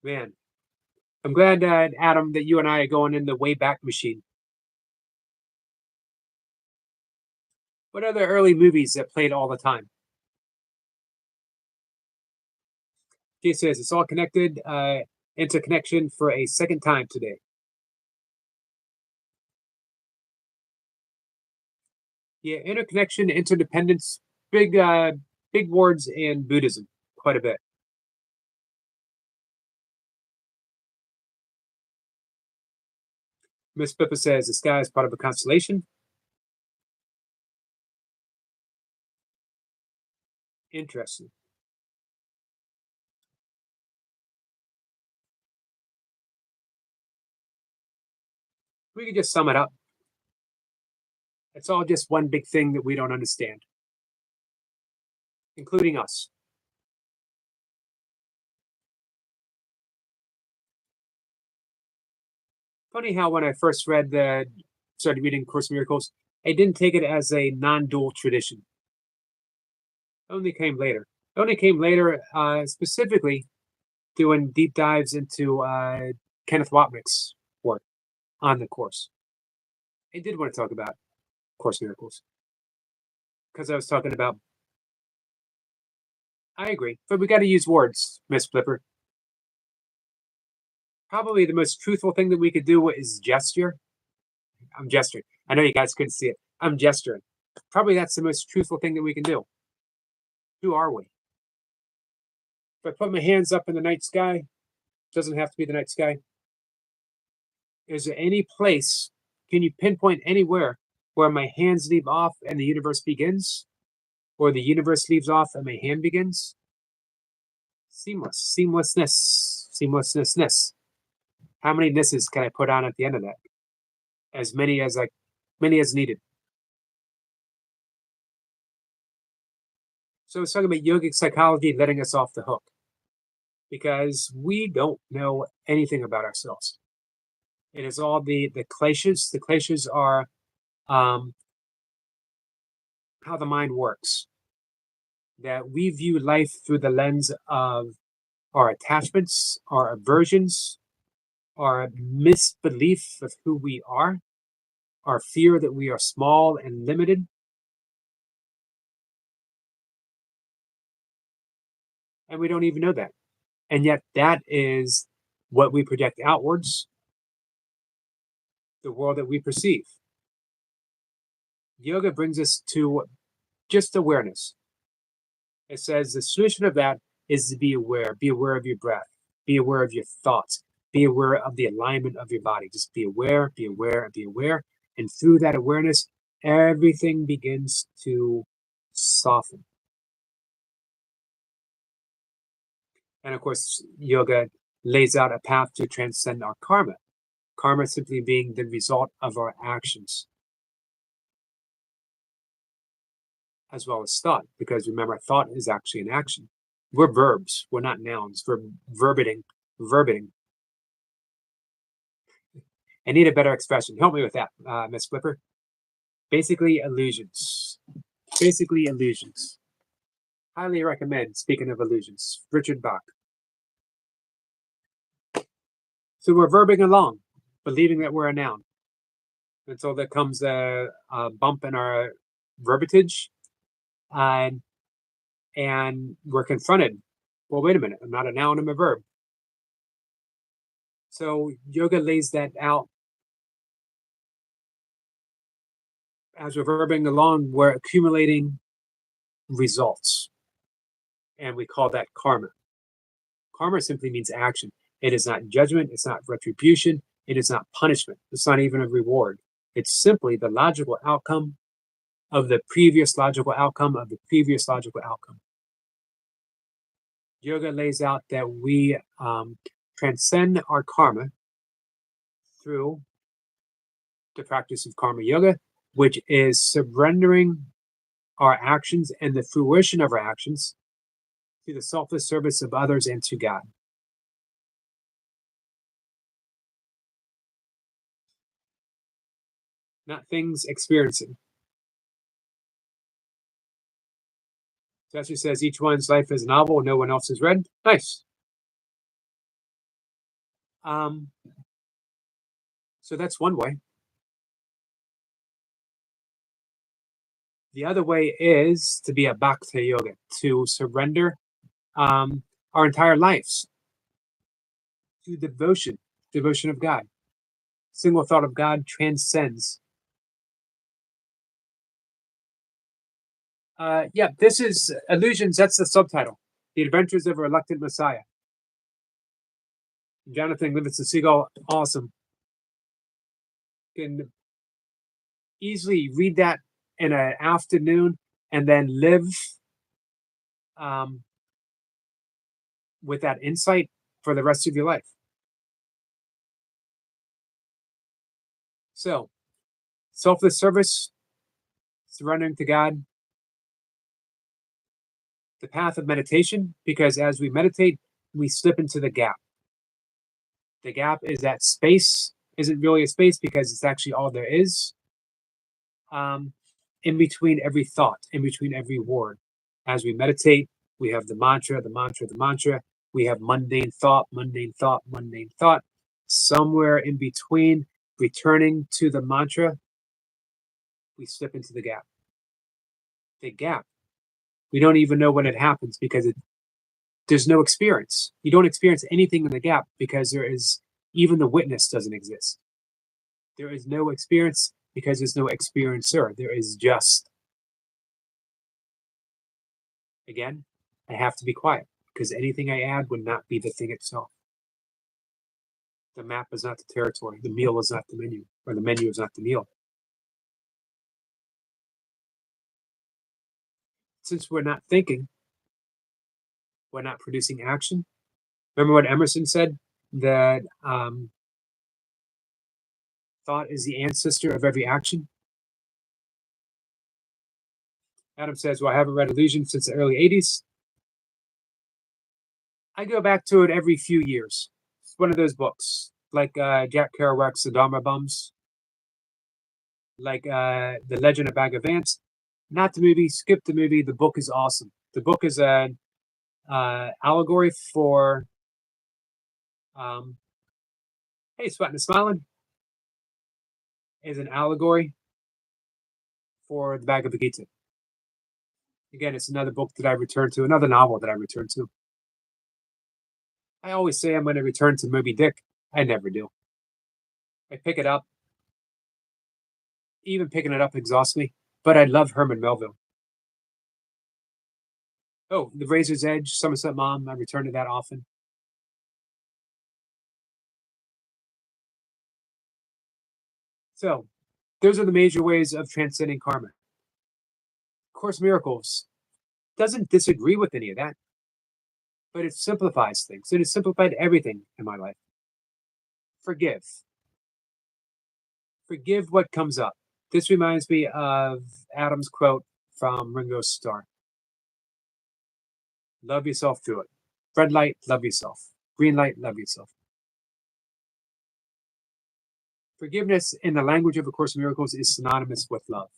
Man, I'm glad, Adam, that you and I are going in the Wayback Machine. What other early movies that played all the time? Jay says it's all connected, interconnection for a second time today. Yeah, interconnection, interdependence, big words in Buddhism, quite a bit. Miss Pippa says the sky is part of a constellation. Interesting. We could just sum it up. It's all just one big thing that we don't understand, including us. Funny how when I first started reading Course in Miracles, I didn't take it as a non-dual tradition. It only came later. It only came later, specifically doing deep dives into Kenneth Wapnick's work on the Course. I did want to talk about Course in Miracles because I was talking about. I agree, but we got to use words, Miss Flipper. Probably the most truthful thing that we could do is gesture. I'm gesturing. I know you guys couldn't see it. I'm gesturing. Probably that's the most truthful thing that we can do. Who are we? If I put my hands up in the night sky, doesn't have to be the night sky. Is there any place, can you pinpoint anywhere where my hands leave off and the universe begins? Or the universe leaves off and my hand begins? Seamlessness. How many nisses can I put on at the end of that? As many as needed. So it's talking about yogic psychology letting us off the hook because we don't know anything about ourselves. It is all the kleshas. The kleshas are how the mind works. That we view life through the lens of our attachments, our aversions, our misbelief of who we are, our fear that we are small and limited. And we don't even know that. And yet that is what we project outwards, the world that we perceive. Yoga brings us to just awareness. It says the solution of that is to be aware. Be aware of your breath. Be aware of your thoughts. Be aware of the alignment of your body. Just be aware, be aware, be aware. And through that awareness, everything begins to soften. And of course, yoga lays out a path to transcend our karma. Karma simply being the result of our actions, as well as thought, because remember, thought is actually an action. We're verbs, we're not nouns. We're verbiting. I need a better expression. Help me with that, Miss Flipper. Basically, illusions. Highly recommend, speaking of illusions, Richard Bach. So we're verbing along, believing that we're a noun. Until there comes a bump in our verbiage, and we're confronted. Well, wait a minute, I'm not a noun, I'm a verb. So yoga lays that out. As we're verbing along, we're accumulating results. And we call that karma. Karma simply means action. It is not judgment, it's not retribution, it is not punishment, it's not even a reward. It's simply the logical outcome of the previous logical outcome of the previous logical outcome. Yoga lays out that we transcend our karma through the practice of karma yoga, which is surrendering our actions and the fruition of our actions to the selfless service of others and to God. Not things, experiencing. Tessie says each one's life is a novel, no one else has read. Nice. So that's one way. The other way is to be a bhakti yoga, to surrender our entire lives to devotion of God. Single thought of God transcends. Yeah, this is Illusions. That's the subtitle. The Adventures of a Reluctant Messiah. Jonathan Livingston Seagull, awesome. You can easily read that in an afternoon and then live with that insight for the rest of your life. So, selfless service, surrendering to God, the path of meditation, because as we meditate, we slip into the gap. The gap is that space isn't really a space because it's actually all there is. In between every thought, in between every word. As we meditate, we have the mantra, the mantra, the mantra. We have mundane thought, mundane thought, mundane thought. Somewhere in between, returning to the mantra, we slip into the gap. The gap. We don't even know when it happens because there's no experience. You don't experience anything in the gap because even the witness doesn't exist. There is no experience because there's no experiencer. There is just. Again, I have to be quiet because anything I add would not be the thing itself. The map is not the territory. The meal is not the menu, or the menu is not the meal. Since we're not thinking, we're not producing action. Remember what Emerson said? That thought is the ancestor of every action. Adam says, well, I haven't read Illusion since the early 80s. I go back to it every few years. It's one of those books, like Jack Kerouac's The Dharma Bums, like The Legend of Bagger Vance. Not the movie, skip the movie. The book is awesome. The book is an allegory for, hey, Sweating and Smiling, is an allegory for the Bhagavad Gita. Again, it's another book that I return to, another novel that I return to. I always say I'm going to return to Moby Dick. I never do. I pick it up. Even picking it up exhausts me, but I love Herman Melville. Oh, The Razor's Edge, Somerset Maugham. I return to that often. So, those are the major ways of transcending karma. Course in Miracles doesn't disagree with any of that, but it simplifies things. It has simplified everything in my life. Forgive. Forgive what comes up. This reminds me of Adam's quote from Ringo Starr. Love yourself through it. Red light, love yourself. Green light, love yourself. Forgiveness in the language of A Course in Miracles is synonymous with love.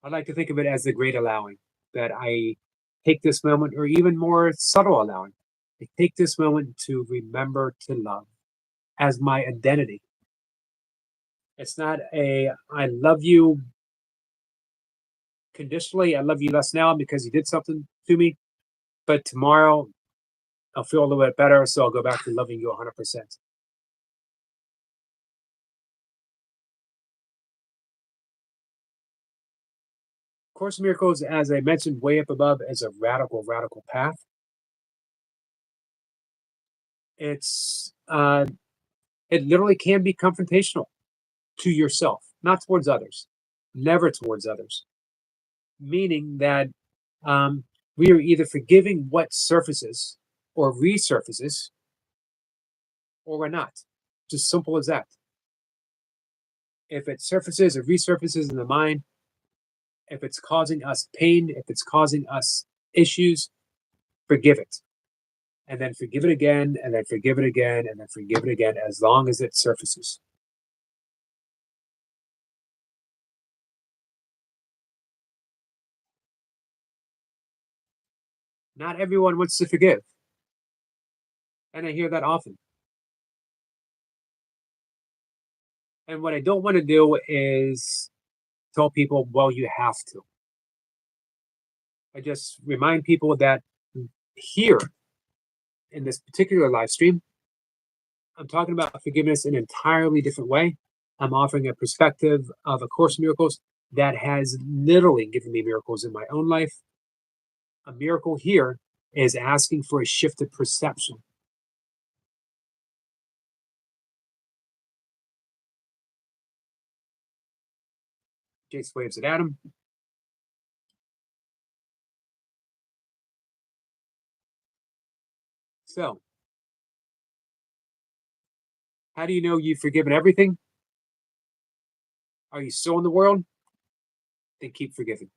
I like to think of it as the great allowing, that I take this moment, or even more subtle allowing. I take this moment to remember to love as my identity. It's not I love you conditionally. I love you less now because you did something to me, but tomorrow I'll feel a little bit better, so I'll go back to loving you 100%. Course in Miracles, as I mentioned way up above, is a radical, radical path. It's it literally can be confrontational to yourself, not towards others, never towards others. Meaning that we are either forgiving what surfaces or resurfaces, or we're not. Just simple as that. If it surfaces or resurfaces in the mind, If it's causing us pain, if it's causing us issues, forgive it. And then forgive it again, and then forgive it again, and then forgive it again, as long as it surfaces. Not everyone wants to forgive. And I hear that often. And what I don't want to do is tell people, well, you have to. I just remind people that here in this particular live stream, I'm talking about forgiveness in an entirely different way. I'm offering a perspective of A Course in Miracles that has literally given me miracles in my own life. A miracle here is asking for a shift of perception. Jace waves at Adam. So, how do you know you've forgiven everything? Are you still in the world? Then keep forgiving.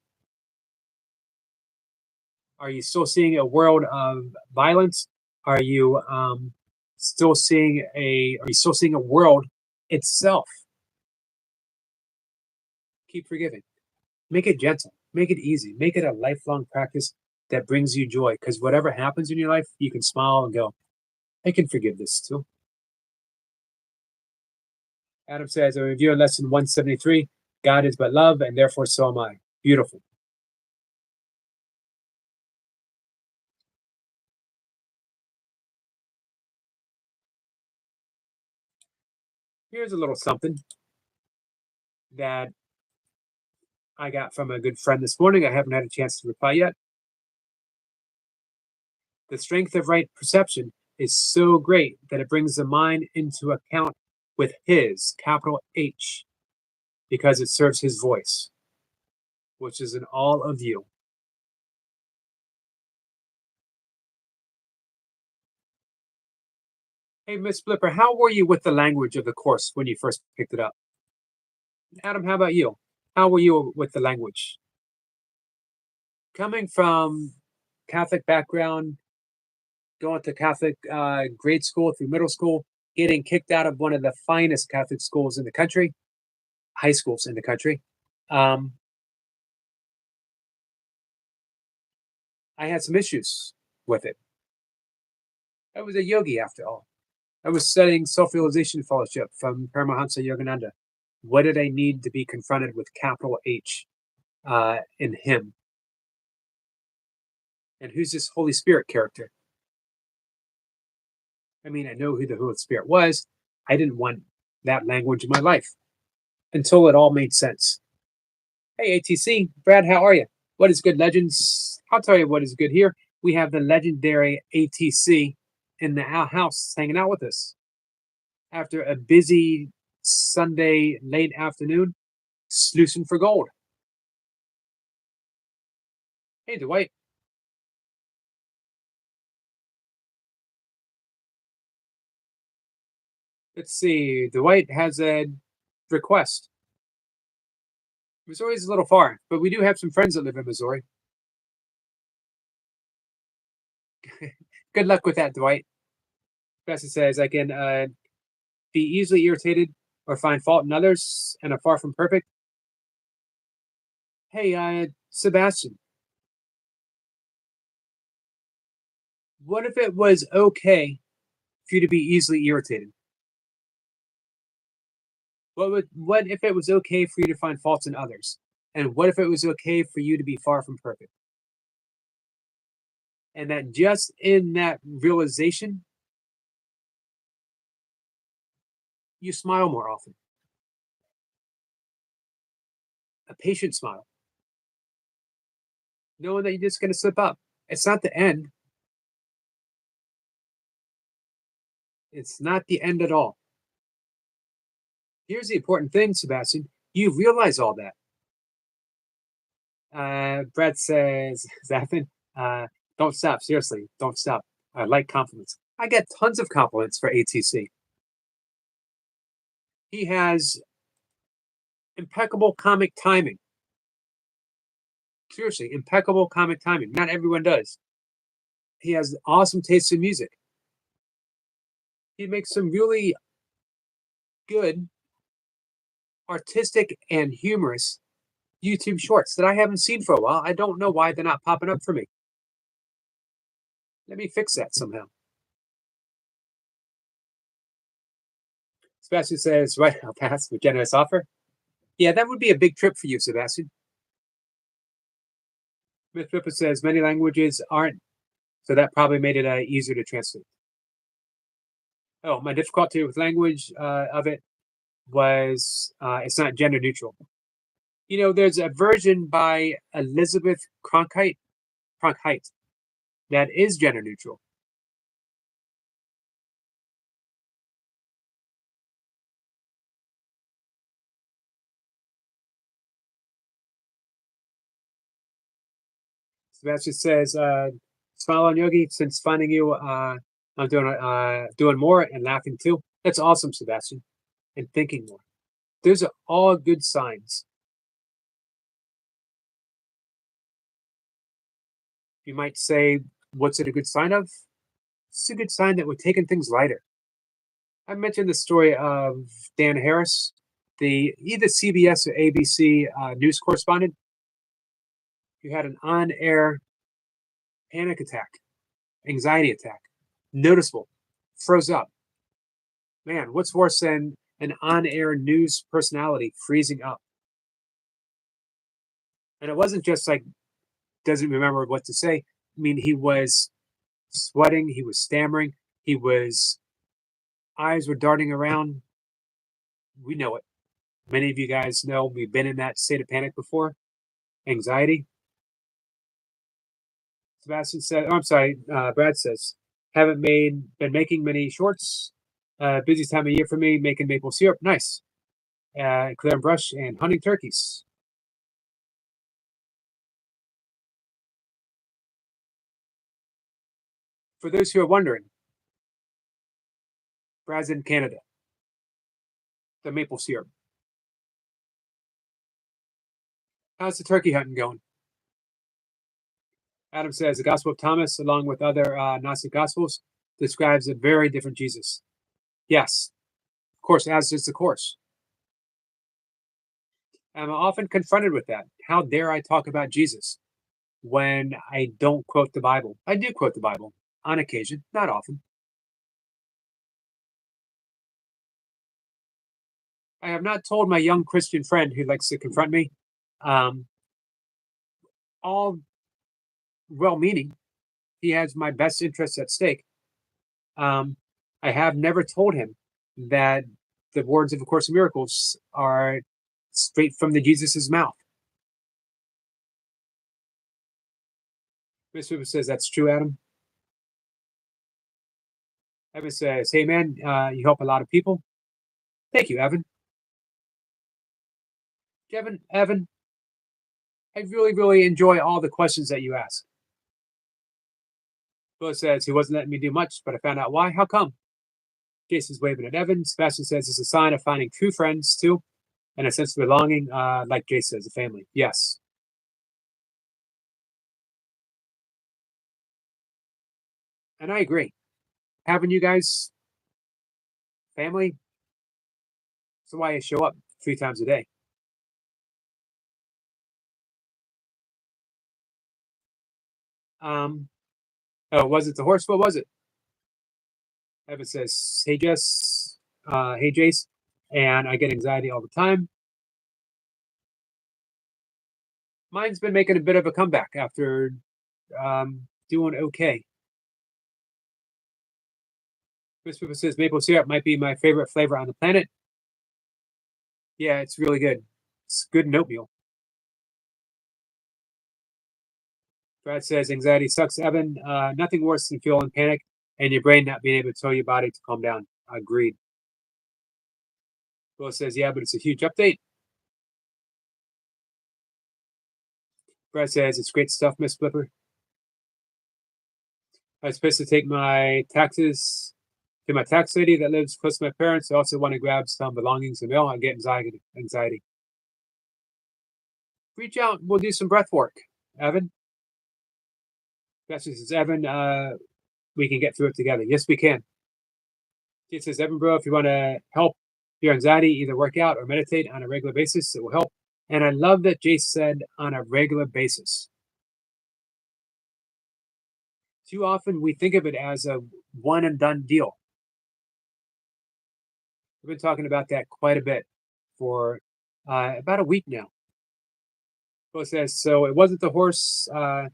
Are you still seeing a world of violence? Are you still seeing a world itself? Keep forgiving. Make it gentle. Make it easy. Make it a lifelong practice that brings you joy. Because whatever happens in your life, you can smile and go, I can forgive this too. Adam says, I review lesson 173, God is but love, and therefore so am I. Beautiful. Here's a little something that I got from a good friend this morning. I haven't had a chance to reply yet. The strength of right perception is so great that it brings the mind into account with his, capital H, because it serves his voice, which is in all of you. Hey, Miss Flipper, how were you with the language of the course when you first picked it up? Adam, how about you? How were you with the language? Coming from Catholic background, going to Catholic grade school through middle school, getting kicked out of one of the finest Catholic schools in the country, high schools in the country. I had some issues with it. I was a yogi after all. I was studying self-realization fellowship from Paramahansa Yogananda. What did I need to be confronted with capital H in him? And who's this Holy Spirit character? I mean, I know who the Holy Spirit was. I didn't want that language in my life until it all made sense. Hey, ATC, Brad, how are you? What is good, legends? I'll tell you what is good here. We have the legendary ATC in the house hanging out with us. After a busy Sunday late afternoon, sluicing for gold. Hey, Dwight. Let's see. Dwight has a request. Missouri's a little far, but we do have some friends that live in Missouri. Good luck with that, Dwight. Bessie says, I can be easily irritated or find fault in others and are far from perfect. Hey, Sebastian. What if it was okay for you to be easily irritated? What if it was okay for you to find faults in others? And what if it was okay for you to be far from perfect? And that just in that realization, you smile more often. A patient smile. Knowing that you're just going to slip up. It's not the end. It's not the end at all. Here's the important thing, Sebastian. You realize all that. Brett says, Zafin, don't stop. Seriously, don't stop. I like compliments. I get tons of compliments for ATC. He has impeccable comic timing. Seriously, impeccable comic timing. Not everyone does. He has awesome taste in music. He makes some really good, artistic, and humorous YouTube shorts that I haven't seen for a while. I don't know why they're not popping up for me. Let me fix that somehow. Sebastian says, right, I'll pass with generous offer. Yeah, that would be a big trip for you, Sebastian. Miss Pippa says many languages aren't, so that probably made it easier to translate. Oh, my difficulty with language of it was it's not gender neutral. You know, there's a version by Elizabeth Cronkite that is gender neutral. Sebastian says, smile on Yogi, since finding you, I'm doing more and laughing too. That's awesome, Sebastian. And thinking more. Those are all good signs. You might say, what's it a good sign of? It's a good sign that we're taking things lighter. I mentioned the story of Dan Harris, the either CBS or ABC news correspondent who had an on-air panic attack, anxiety attack, noticeable, froze up. Man, what's worse than an on-air news personality freezing up? And it wasn't just like doesn't remember what to say. I mean, he was sweating, he was stammering, eyes were darting around. We know it. Many of you guys know we've been in that state of panic before. Anxiety. Sebastian said, oh, I'm sorry, Brad says, haven't been making many shorts. Busy time of year for me, making maple syrup. Nice. Clear and brush and hunting turkeys. For those who are wondering, Brad's in Canada. The maple syrup. How's the turkey hunting going? Adam says the Gospel of Thomas, along with other Gnostic Gospels, describes a very different Jesus. Yes, of course, as is the course. I'm often confronted with that. How dare I talk about Jesus when I don't quote the Bible? I do quote the Bible on occasion, not often. I have not told my young Christian friend who likes to confront me, all well-meaning. He has my best interests at stake. I have never told him that the words of A Course in Miracles are straight from the Jesus's mouth. Miss Weaver says that's true, Adam. Evan says, hey man, you help a lot of people. Thank you, Evan. Evan, I really, really enjoy all the questions that you ask. Bill says he wasn't letting me do much, but I found out why. How come? Jason's waving at Evan. Sebastian says it's a sign of finding true friends too, and a sense of belonging, like Jason says, a family. Yes. And I agree. Having you guys family, that's why I show up 3 times a day. Oh, was it the horse? What was it? Evan says, hey Jess, hey Jace, and I get anxiety all the time. Mine's been making a bit of a comeback after doing okay. Chris Pippa says maple syrup might be my favorite flavor on the planet. Yeah, it's really good. It's good in oatmeal. Brad says anxiety sucks, Evan. Nothing worse than feeling panic and your brain not being able to tell your body to calm down. Agreed. Will says, yeah, but it's a huge update. Brad says, it's great stuff, Miss Flipper. I was supposed to take my taxes to my tax lady that lives close to my parents. I also want to grab some belongings and mail. I get anxiety. Reach out. We'll do some breath work. Evan? Bessie says, Evan, we can get through it together. Yes, we can. She says, Evan, bro, if you want to help your anxiety, either work out or meditate on a regular basis, it will help. And I love that Jace said on a regular basis. Too often we think of it as a one and done deal. We've been talking about that quite a bit for about a week now. Bo says, so it wasn't the horse I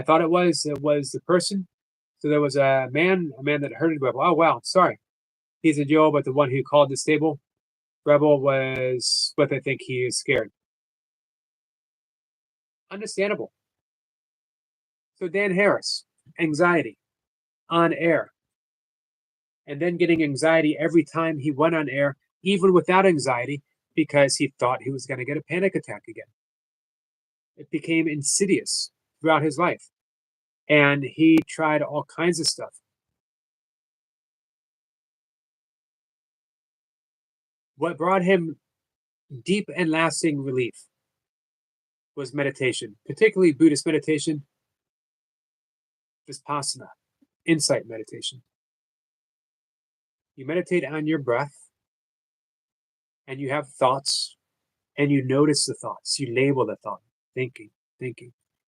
thought it was the person. So there was a man that herded Rebel. Oh, wow, sorry. He's in jail, but the one who called the stable, Rebel, was what I think he is scared. Understandable. So Dan Harris, anxiety, on air. And then getting anxiety every time he went on air, even without anxiety, because he thought he was going to get a panic attack again. It became insidious throughout his life. And he tried all kinds of stuff. What brought him deep and lasting relief was meditation, particularly Buddhist meditation, Vipassana, insight meditation. You meditate on your breath, and you have thoughts, and you notice the thoughts. You label the thought, thinking.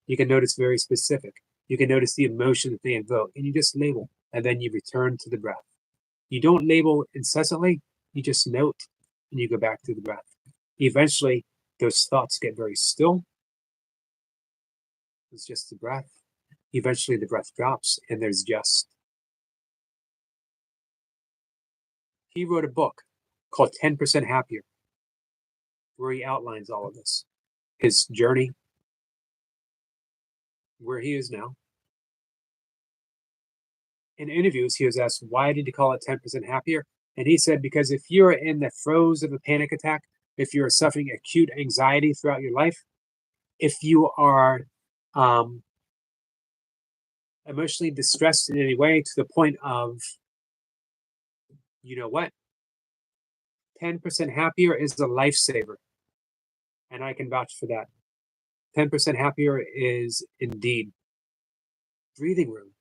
You can notice very specific. You can notice the emotion that they invoke, and you just label, and then you return to the breath. You don't label incessantly, you just note, and you go back to the breath. Eventually, those thoughts get very still. It's just the breath. Eventually, the breath drops, and there's just. He wrote a book called 10% Happier, where he outlines all of this, his journey, where he is now. In interviews, he was asked, why did he call it 10% Happier? And he said, because if you're in the throes of a panic attack, if you're suffering acute anxiety throughout your life, if you are emotionally distressed in any way to the point of, you know what, 10% Happier is a lifesaver. And I can vouch for that. 10% Happier is indeed breathing room.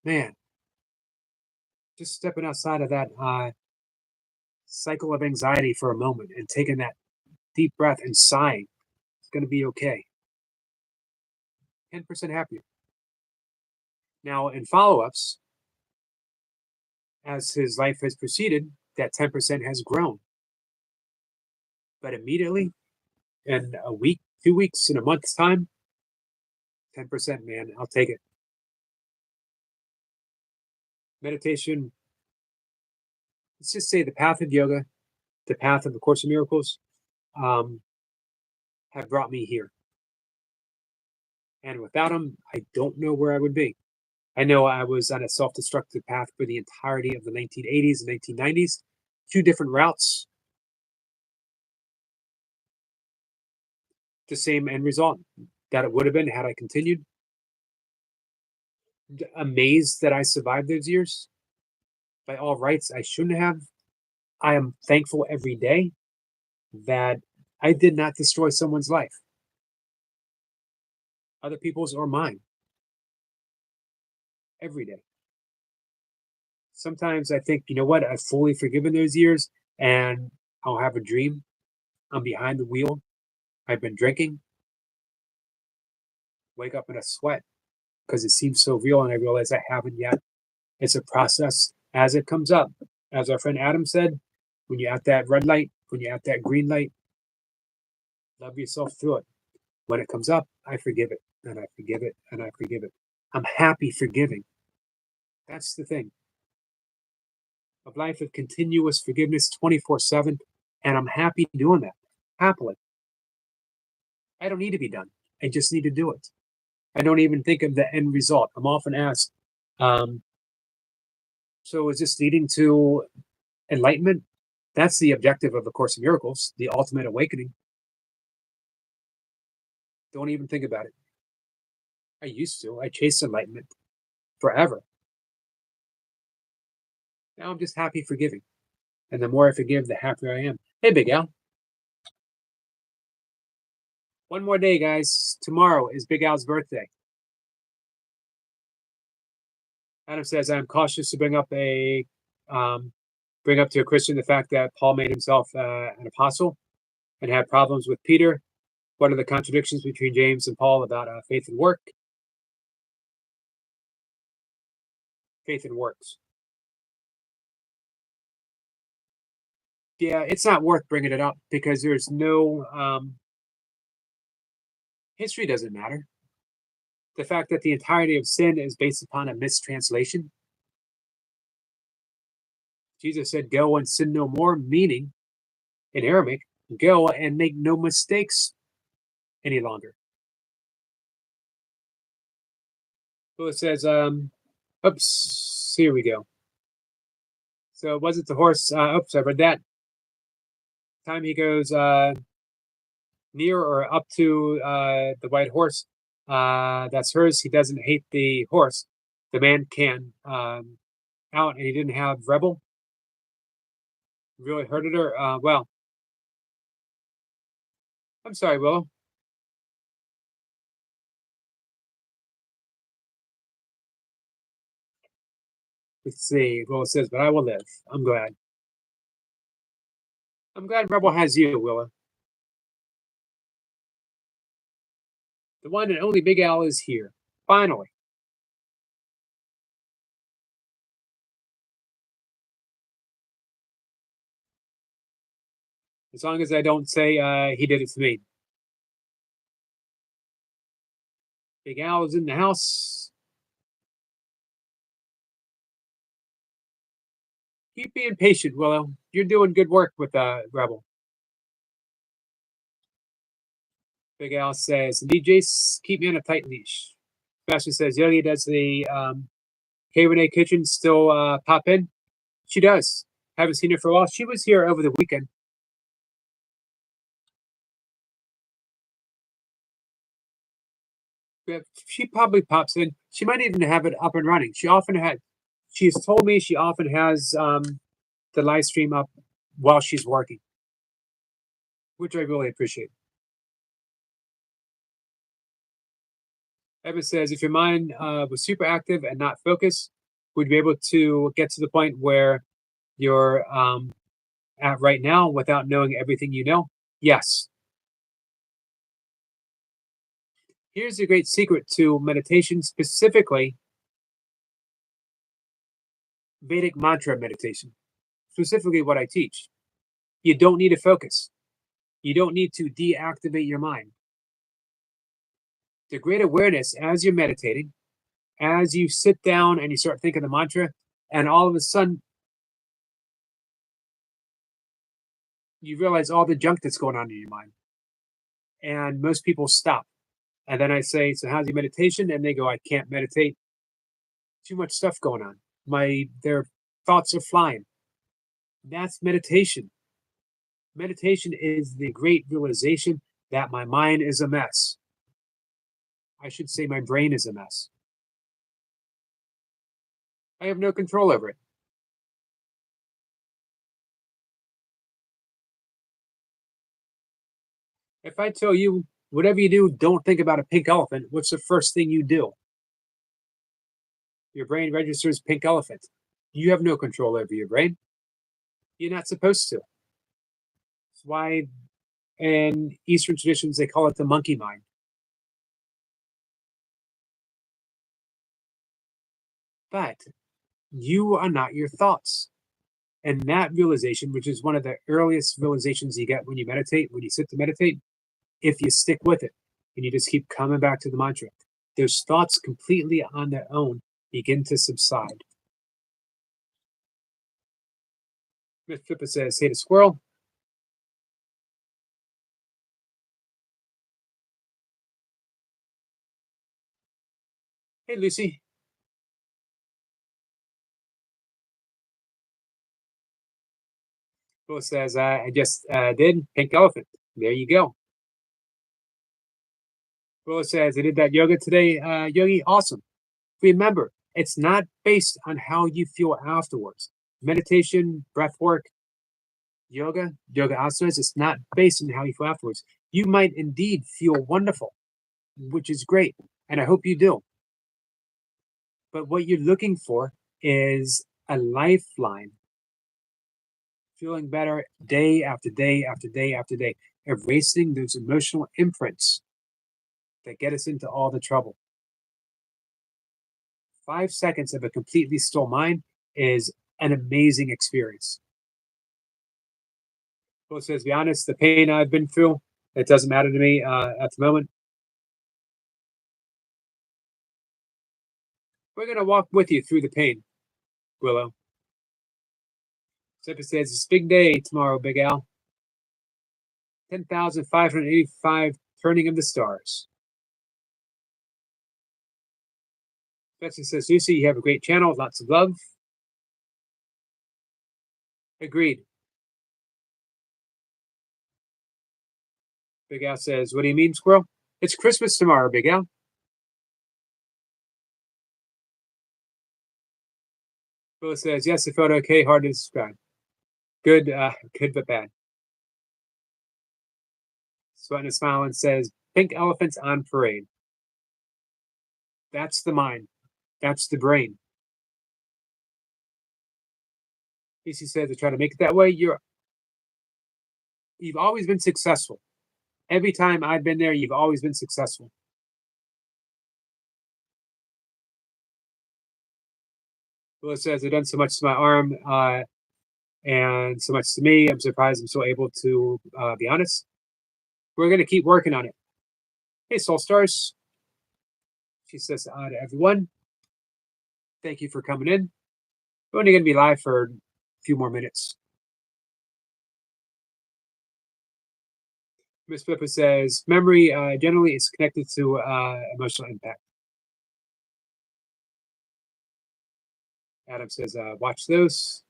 Man, just stepping outside of that cycle of anxiety for a moment and taking that deep breath and sighing. It's going to be okay. 10% Happier. Now, in follow-ups, as his life has proceeded, that 10% has grown. But immediately, in a week, 2 weeks, in a month's time, 10%, man, I'll take it. Meditation, let's just say the path of yoga, the path of the Course of Miracles, have brought me here. And without them, I don't know where I would be. I know I was on a self-destructive path for the entirety of the 1980s and 1990s, 2 different routes, the same end result that it would have been had I continued. Amazed that I survived those years. By all rights, I shouldn't have. I am thankful every day that I did not destroy someone's life, other people's or mine. Every day. Sometimes I think, you know what, I've fully forgiven those years, and I'll have a dream. I'm behind the wheel. I've been drinking. Wake up in a sweat because it seems so real, and I realize I haven't yet. It's a process as it comes up. As our friend Adam said, when you're at that red light, when you're at that green light, love yourself through it. When it comes up, I forgive it, and I forgive it, and I forgive it. I'm happy forgiving. That's the thing. A life of continuous forgiveness 24/7, and I'm happy doing that, happily. I don't need to be done. I just need to do it. I don't even think of the end result. I'm often asked, so is this leading to enlightenment? That's the objective of the Course in Miracles, the ultimate awakening. Don't even think about it. I used to. I chased enlightenment forever. Now I'm just happy forgiving. And the more I forgive, the happier I am. Hey, Big Al. One more day, guys. Tomorrow is Big Al's birthday. Adam says, I'm cautious to bring up to a Christian the fact that Paul made himself an apostle and had problems with Peter. What are the contradictions between James and Paul about faith and work? Faith and works. Yeah, it's not worth bringing it up because there's no history doesn't matter. The fact that the entirety of sin is based upon a mistranslation. Jesus said, go and sin no more, meaning in Aramaic, go and make no mistakes any longer. So it says, oops, here we go. So it wasn't the horse, oops, I read that. Time he goes near or up to the white horse, that's hers. He doesn't hate the horse. The man can out, and he didn't have rebel. Really hurted her. Well, I'm sorry, Willow. Let's see. Willow says, but I will live. I'm glad. I'm glad Rebel has you, Willow. The one and only Big Al is here. Finally. As long as I don't say he did it to me. Big Al is in the house. Keep being patient, Willow. You're doing good work with Rebel. Big Al says, indeed, Jace, keep me on a tight leash. Sebastian says, Yogi, does the K-Renee Kitchen still pop in? She does. Haven't seen her for a while. She was here over the weekend. She probably pops in. She might even have it up and running. She's told me she often has the live stream up while she's working, which I really appreciate. Evan says, if your mind was super active and not focused, would you be able to get to the point where you're at right now without knowing everything you know? Yes. Here's a great secret to meditation, specifically Vedic mantra meditation, specifically what I teach. You don't need to focus. You don't need to deactivate your mind. The great awareness as you're meditating, as you sit down and you start thinking the mantra, and all of a sudden you realize all the junk that's going on in your mind. And most people stop. And then I say, so how's your meditation? And they go, I can't meditate. Too much stuff going on. Their thoughts are flying. That's meditation. Meditation is the great realization that my mind is a mess. I should say my brain is a mess. I have no control over it. If I tell you, whatever you do, don't think about a pink elephant, what's the first thing you do? Your brain registers pink elephant. You have no control over your brain. You're not supposed to. That's why in Eastern traditions, they call it the monkey mind. But you are not your thoughts. And that realization, which is one of the earliest realizations you get when you meditate, when you sit to meditate, if you stick with it and you just keep coming back to the mantra, those thoughts completely on their own begin to subside. Miss Pippa says, hey to squirrel. Hey, Lucy. Bill says, I just did pink elephant. There you go. Bill says, I did that yoga today. Yogi, awesome. Remember, it's not based on how you feel afterwards. Meditation, breath work, yoga asanas, it's not based on how you feel afterwards. you might indeed feel wonderful, which is great, and I hope you do. But what you're looking for is a lifeline, feeling better day after day after day after day, erasing those emotional imprints that get us into all the trouble. 5 seconds of a completely still mind is an amazing experience. Well, it says, be honest, the pain I've been through, it doesn't matter to me at the moment. We're going to walk with you through the pain, Willow. Zipper says, it's a big day tomorrow, Big Al. 10,585 turning of the stars. Betsy says, Lucy, you have a great channel, lots of love. Agreed. Big Al says, what do you mean, Squirrel? It's Christmas tomorrow, Big Al. Willow says, yes, it felt okay, hard to describe. Good, good but bad. Sweating and smiling says, pink elephants on parade. That's the mind. That's the brain. Casey says, I try to make it that way. You've always been successful. Every time I've been there, you've always been successful. Willow says, I've done so much to my arm and so much to me. I'm surprised I'm still able to be honest. We're going to keep working on it. Hey, Soul Stars. She says to everyone, thank you for coming in. We're only going to be live for a few more minutes. Miss Pippa says, memory generally is connected to emotional impact. Adam says, watch those.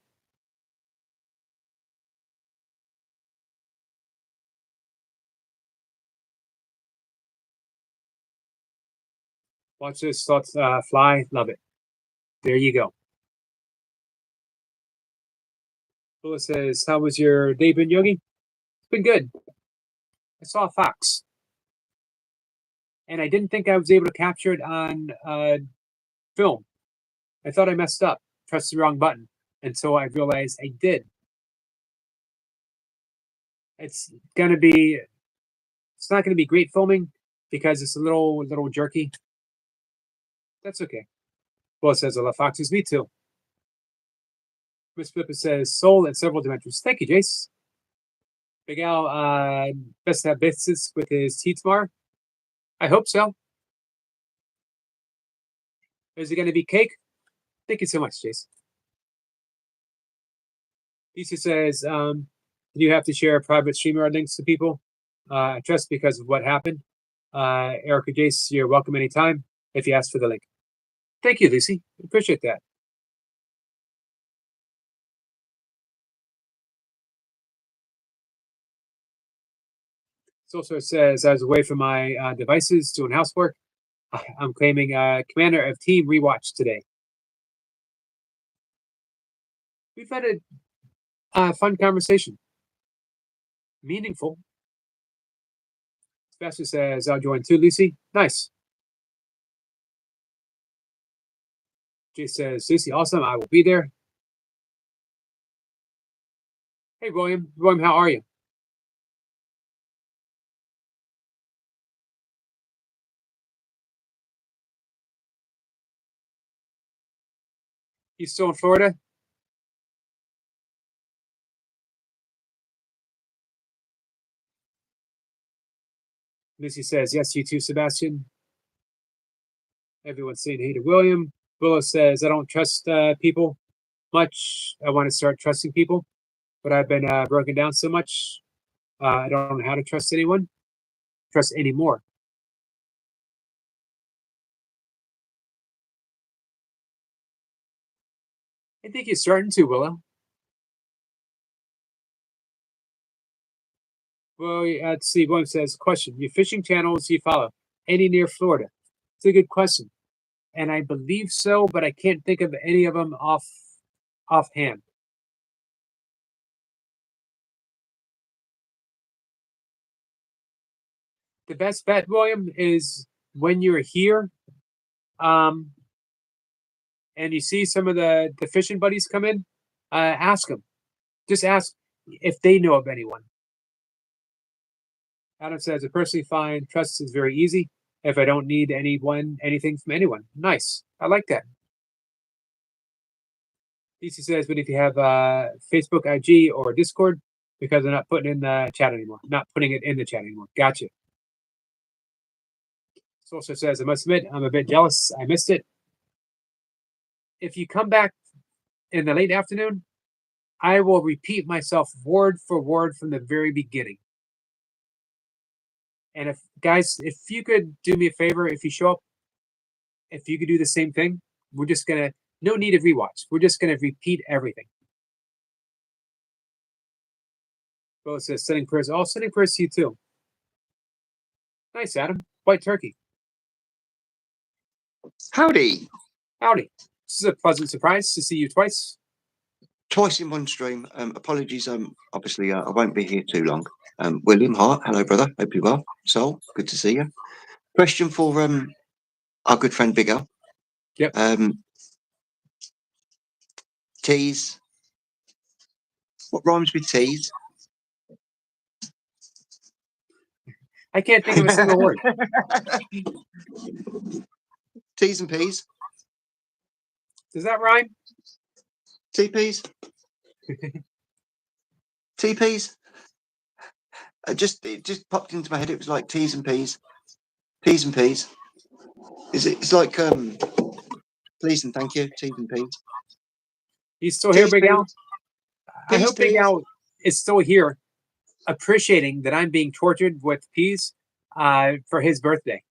Watch those thoughts fly. Love it. There you go. Phyllis says, how was your day been, Yogi? It's been good. I saw a fox. And I didn't think I was able to capture it on film. I thought I messed up, pressed the wrong button, until I realized I did. It's not gonna be great filming because it's a little jerky. That's okay. Well, it says I love foxes. Me too. Miss Pippa says soul in several dimensions. Thank you, Jace. Big Al best to have business with his tea tomorrow. I hope so. Is it going to be cake? Thank you so much, Jace. Lisa says, you have to share private StreamYard links to people just because of what happened. Erica Jace, you're welcome anytime if you ask for the link. Thank you, Lucy. Appreciate that. It also says, I was away from my devices doing housework. I'm claiming Commander of Team Rewatch today. We've had a fun conversation. Meaningful. Sebastian says, I'll join too, Lucy. Nice. Jay says, Lucy, awesome. I will be there. Hey, William. William, how are you? You still in Florida? Lucy says, yes, you too, Sebastian. Everyone's saying hey to William. Willow says, I don't trust people much. I want to start trusting people, but I've been broken down so much. I don't know how to trust anyone, trust anymore. I think you're starting to, Willow. Well, let's see. William says, question, your fishing channels you follow, any near Florida? It's a good question. And I believe so, but I can't think of any of them offhand. The best bet, William, is when you're here, and you see some of the fishing buddies come in, ask them. Just ask if they know of anyone. Adam says, I personally find trust is very easy if I don't need anything from anyone. Nice. I like that. DC says, but if you have Facebook, IG, or Discord, because I'm not putting in the chat anymore. Not putting it in the chat anymore. Gotcha. Also says, I must admit, I'm a bit jealous. I missed it. If you come back in the late afternoon, I will repeat myself word for word from the very beginning. And if guys, if you could do me a favor, if you show up, if you could do the same thing, we're just gonna, no need of rewatch. We're just gonna repeat everything. Well, it says sending prayers. Oh, sending prayers to you too. Nice, Adam. White turkey. Howdy. Howdy. This is a pleasant surprise to see you twice. Twice in one stream. Apologies. Obviously, I won't be here too long. William Hart, hello, brother. Hope you're well. Sol, good to see you. Question for our good friend Big Al. Yep. Tease. What rhymes with tease? I can't think of a single word. T's and P's. Does that rhyme? TPs. TPs. It just popped into my head. It was like T's and P's. T's and P's. It's like please and thank you. T's and P's. He's still here, Big Al. I hope Big T's. Al is still here, appreciating that I'm being tortured with peas for his birthday.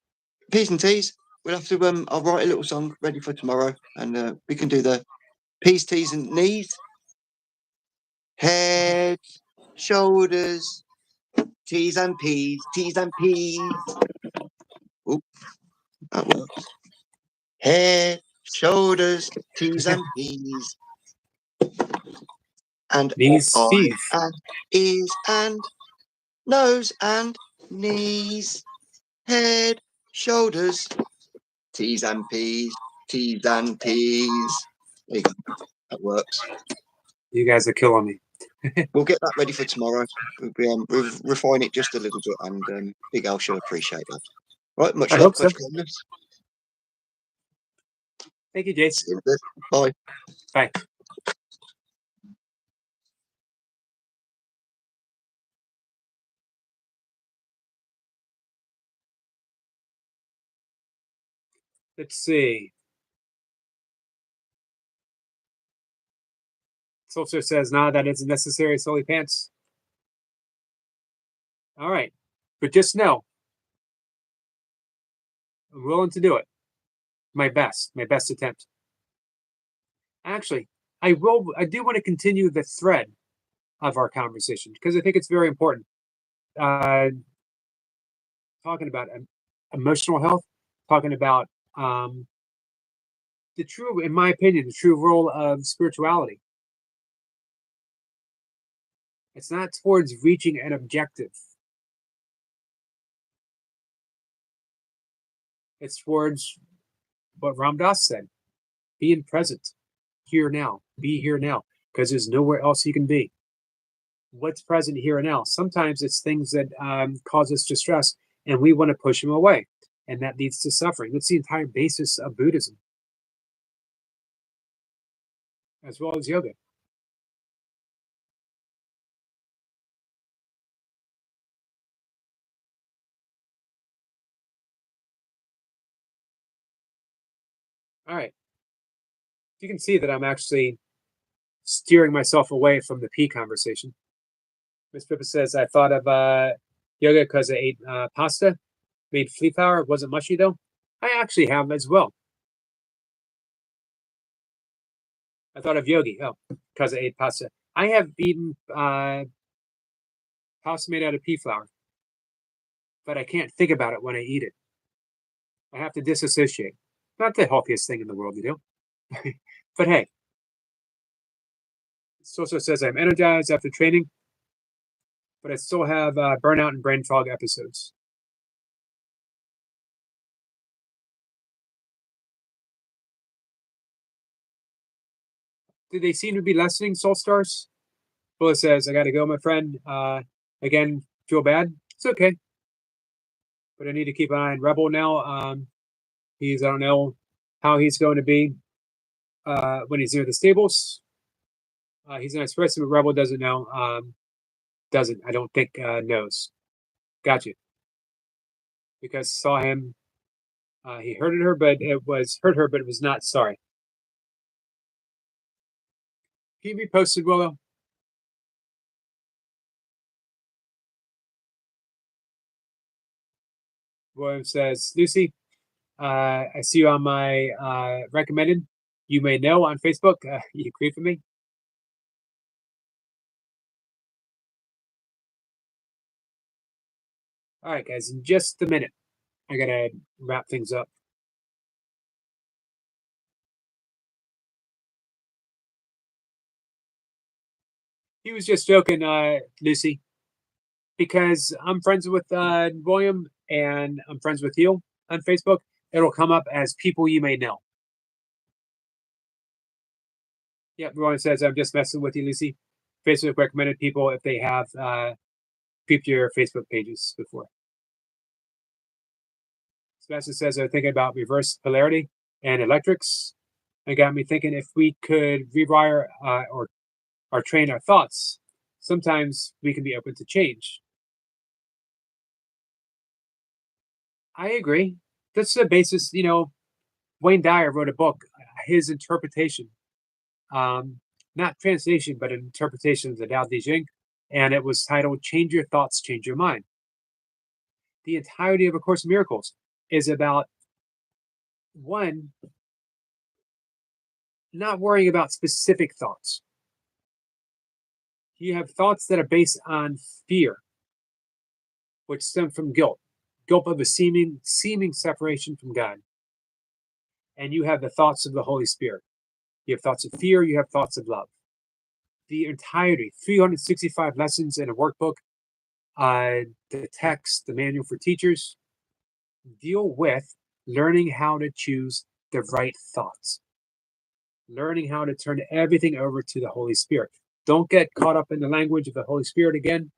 P's and T's. We'll have to. I'll write a little song ready for tomorrow, and we can do the P's, T's, and knees, head, shoulders, T's and P's, T's and P's. Oop, that works. Head, shoulders, T's and P's, and Knees, eye P's. and ears and nose and knees, head, shoulders, T's and P's, T's and P's. There you go. That works. You guys are killing me. We'll get that ready for tomorrow. We'll refine it just a little bit, and Big Al should appreciate that. Right, much I love, hope so. much kindness. Thank you, Jace. See you in a bit. Bye. Bye. Let's see. Soldier says, nah, that isn't necessary, Sully Pants. All right. But just know, I'm willing to do it. My best attempt. Actually, I do want to continue the thread of our conversation because I think it's very important. Talking about emotional health, talking about the true, in my opinion, the true role of spirituality. It's not towards reaching an objective. It's towards what Ram Dass said, being present, here now, be here now, because there's nowhere else you can be. What's present here and now? Sometimes it's things that cause us distress, and we want to push them away, and that leads to suffering. That's the entire basis of Buddhism, as well as yoga. All right. You can see that I'm actually steering myself away from the pea conversation. Miss Pippa says, I thought of yoga because I ate pasta, made flea flour. It wasn't mushy, though. I actually have as well. I thought of yogi, because I ate pasta. I have eaten pasta made out of pea flour, but I can't think about it when I eat it. I have to disassociate. Not the healthiest thing in the world to do. But hey, Sosa says I'm energized after training, but I still have burnout and brain fog episodes. Do they seem to be lessening, Soul Stars? Bullet says, I got to go, my friend. Again, feel bad. It's okay. But I need to keep an eye on Rebel now. I don't know how he's going to be when he's near the stables. He's not expressing, but Rebel doesn't know. I don't think, knows. Got you. Because saw him, he hurt her, but it was not sorry. He reposted, Willow. William says, Lucy, I see you on my recommended. You may know on Facebook. You agree with me? All right, guys, in just a minute, I got to wrap things up. He was just joking, Lucy, because I'm friends with William and I'm friends with you on Facebook. It'll come up as people you may know. Yep, William says, I'm just messing with you, Lucy. Facebook recommended people if they have peeped your Facebook pages before. Sebastian says, I'm thinking about reverse polarity and electrics. It got me thinking if we could rewire or train our thoughts, sometimes we can be open to change. I agree. That's the basis. Wayne Dyer wrote a book, his interpretation, not translation, but an interpretation of the Tao Te Ching, and it was titled "Change Your Thoughts, Change Your Mind." The entirety of A Course in Miracles is about one, not worrying about specific thoughts. You have thoughts that are based on fear, which stem from guilt of a seeming separation from God. And you have the thoughts of the Holy Spirit. You have thoughts of fear, you have thoughts of love. The entirety, 365 lessons in a workbook, the text, the manual for teachers, deal with learning how to choose the right thoughts, learning how to turn everything over to the Holy Spirit. Don't get caught up in the language of the Holy Spirit again.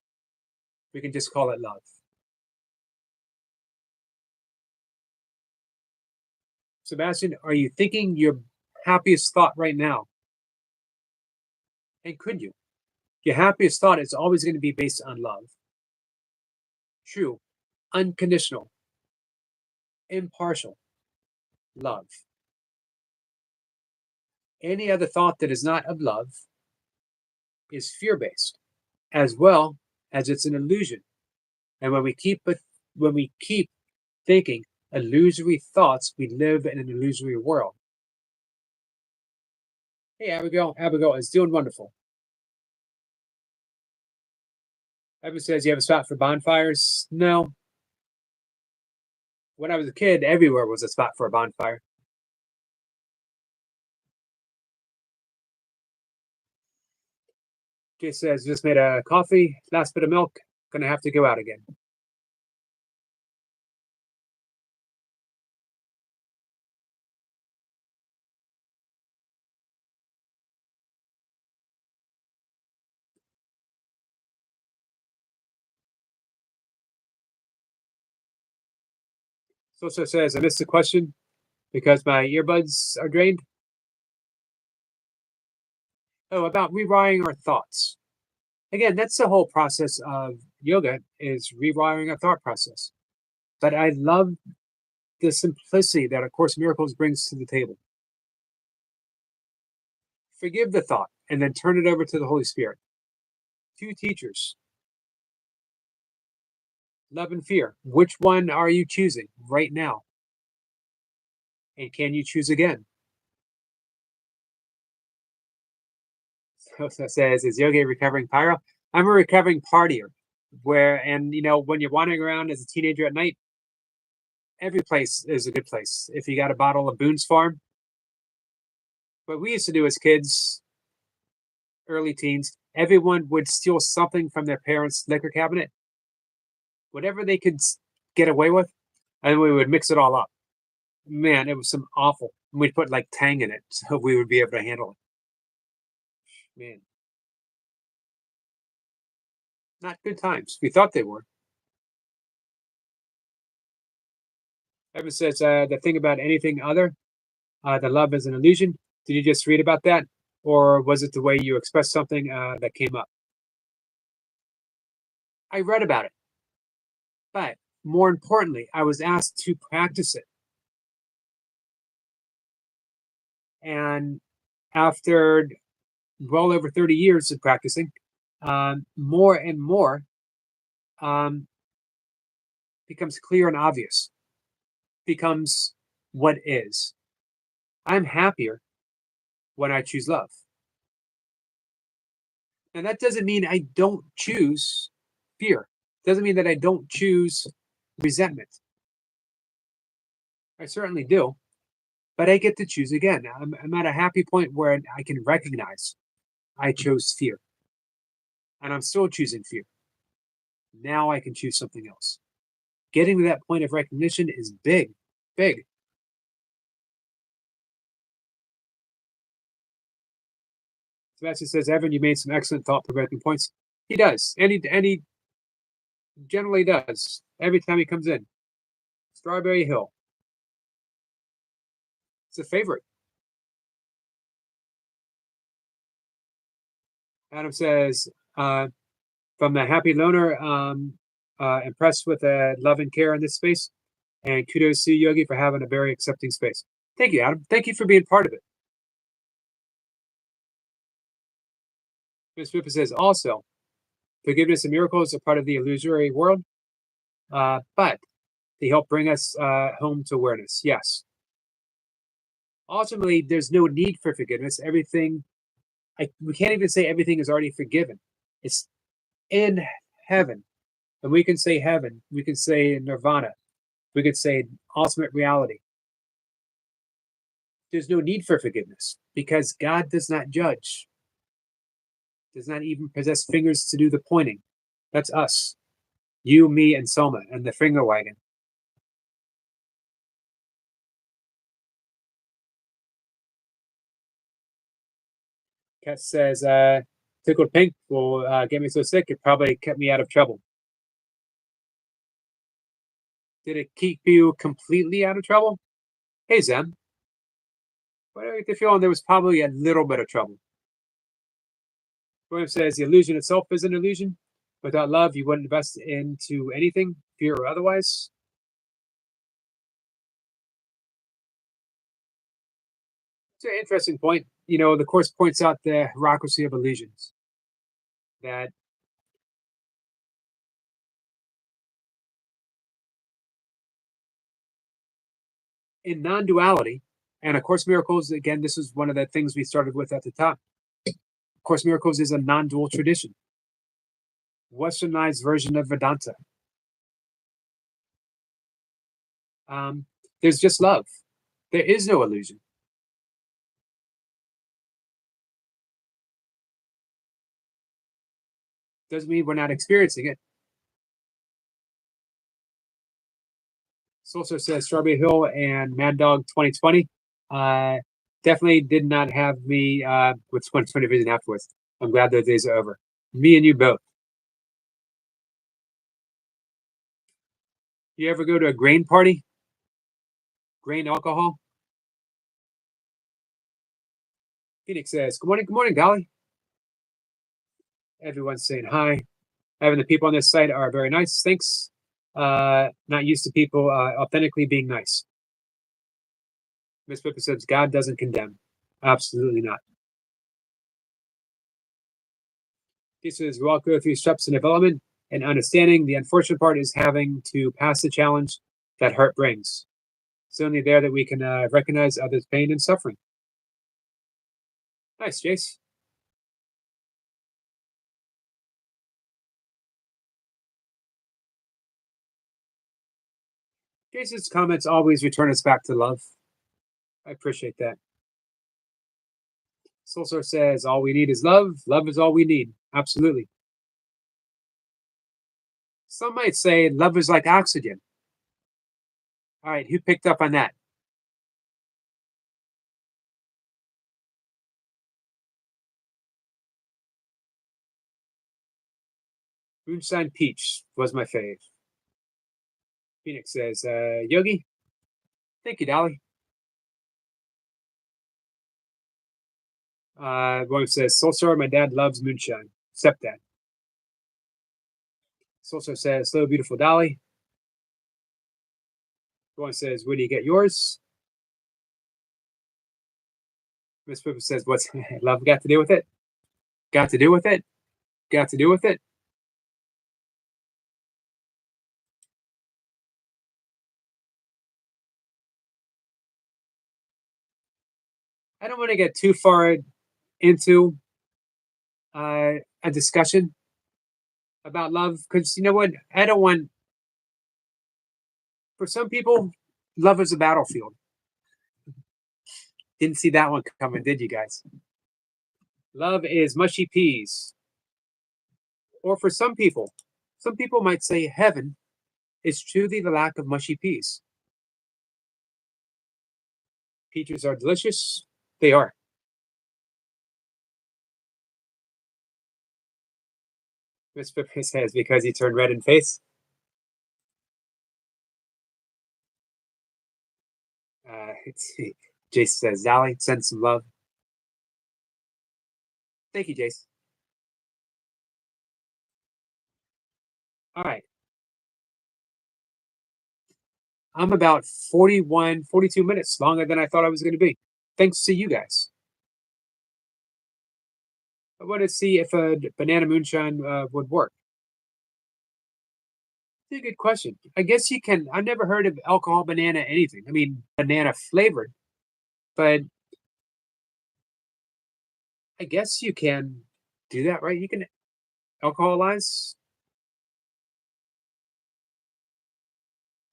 We can just call it love. Sebastian, are you thinking your happiest thought right now? And could you? Your happiest thought is always going to be based on love. True, unconditional, impartial love. Any other thought that is not of love is fear-based, as well as it's an illusion. And when we keep thinking illusory thoughts, we live in an illusory world. Hey, Abigail is doing wonderful. Evan says, you have a spot for bonfires? No. When I was a kid, everywhere was a spot for a bonfire. Jay says, just made a coffee, last bit of milk, gonna have to go out again. So says, I missed the question because my earbuds are drained. Oh, about rewiring our thoughts. Again, that's the whole process of yoga, is rewiring our thought process. But I love the simplicity that A Course in Miracles brings to the table. Forgive the thought and then turn it over to the Holy Spirit. Two teachers. Love and fear. Which one are you choosing right now? And can you choose again? So says, is yoga a recovering pyro? I'm a recovering partier. When you're wandering around as a teenager at night, every place is a good place. If you got a bottle of Boone's Farm, what we used to do as kids, early teens, everyone would steal something from their parents' liquor cabinet, whatever they could get away with, and we would mix it all up. Man, it was some awful. We'd put like Tang in it so we would be able to handle it. Man, not good times. We thought they were. Evan says the thing about anything other, the love is an illusion. Did you just read about that, or was it the way you expressed something that came up? I read about it, but more importantly, I was asked to practice it. And after well over 30 years of practicing, more and more um, becomes clear and obvious, becomes what is. I'm happier when I choose love. And that doesn't mean I don't choose fear. Doesn't mean that I don't choose resentment. I certainly do, but I get to choose again. I'm at a happy point where I can recognize I chose fear, and I'm still choosing fear. Now I can choose something else. Getting to that point of recognition is big, big. Sebastian says, Evan, you made some excellent thought-provoking points. He does, and he generally does every time he comes in. Strawberry Hill. It's a favorite. Adam says, from the happy loner, impressed with the love and care in this space. And kudos to you, Yogi, for having a very accepting space. Thank you, Adam. Thank you for being part of it. Ms. Whipper says, also, forgiveness and miracles are part of the illusory world, but they help bring us home to awareness. Yes. Ultimately, there's no need for forgiveness. We can't even say everything is already forgiven. It's in heaven. And we can say heaven, we can say nirvana, we could say ultimate reality. There's no need for forgiveness because God does not judge, does not even possess fingers to do the pointing. That's us, you, me, and Soma, and the finger wagging. Kat says, tickled pink will get me so sick, it probably kept me out of trouble. Did it keep you completely out of trouble? Hey, Zem. But I get the feeling there was probably a little bit of trouble. William says, the illusion itself is an illusion. Without love, you wouldn't invest into anything, fear or otherwise. It's an interesting point. You know, the Course points out the hierarchy of illusions. That in non-duality, and A Course Miracles, again, this is one of the things we started with at the top. Course Miracles is a non-dual tradition. Westernized version of Vedanta. There's just love. There is no illusion. Doesn't mean we're not experiencing it. Solstice says Strawberry Hill and Mad Dog 2020 definitely did not have me with 2020 vision afterwards. I'm glad those days are over. Me and you both. You ever go to a grain party? Grain alcohol? Phoenix says, good morning, Golly. Everyone's saying hi. Having the people on this site are very nice. Thanks. Not used to people authentically being nice. Miss Pippa says, God doesn't condemn. Absolutely not. He says, we all go through steps in development and understanding. The unfortunate part is having to pass the challenge that hurt brings. It's only there that we can recognize others' pain and suffering. Nice, Jace. Jace's comments always return us back to love. I appreciate that. Soulsor says, all we need is love. Love is all we need. Absolutely. Some might say love is like oxygen. All right, who picked up on that? Moonshine Peach was my fave. Phoenix says, Yogi, thank you, Dolly. William says, Soulstar, my dad loves moonshine. Stepdad. Soulstar says, hello, beautiful Dolly. William says, where do you get yours? Miss Pippa says, what's love got to do with it? Got to do with it? Got to do with it? I don't want to get too far into a discussion about love because you know what? I don't want. For some people, love is a battlefield. Didn't see that one coming, did you guys? Love is mushy peas. Or for some people might say heaven is truly the lack of mushy peas. Peaches are delicious. They are. Miss Pippa says, because he turned red in face. Jace says, Dolly, send some love. Thank you, Jace. All right. I'm about 41, 42 minutes longer than I thought I was going to be. Thanks to you guys. I want to see if a banana moonshine would work. That's a good question. I guess you can. I've never heard of alcohol banana anything. I mean, banana flavored, but I guess you can do that, right? You can alcoholize.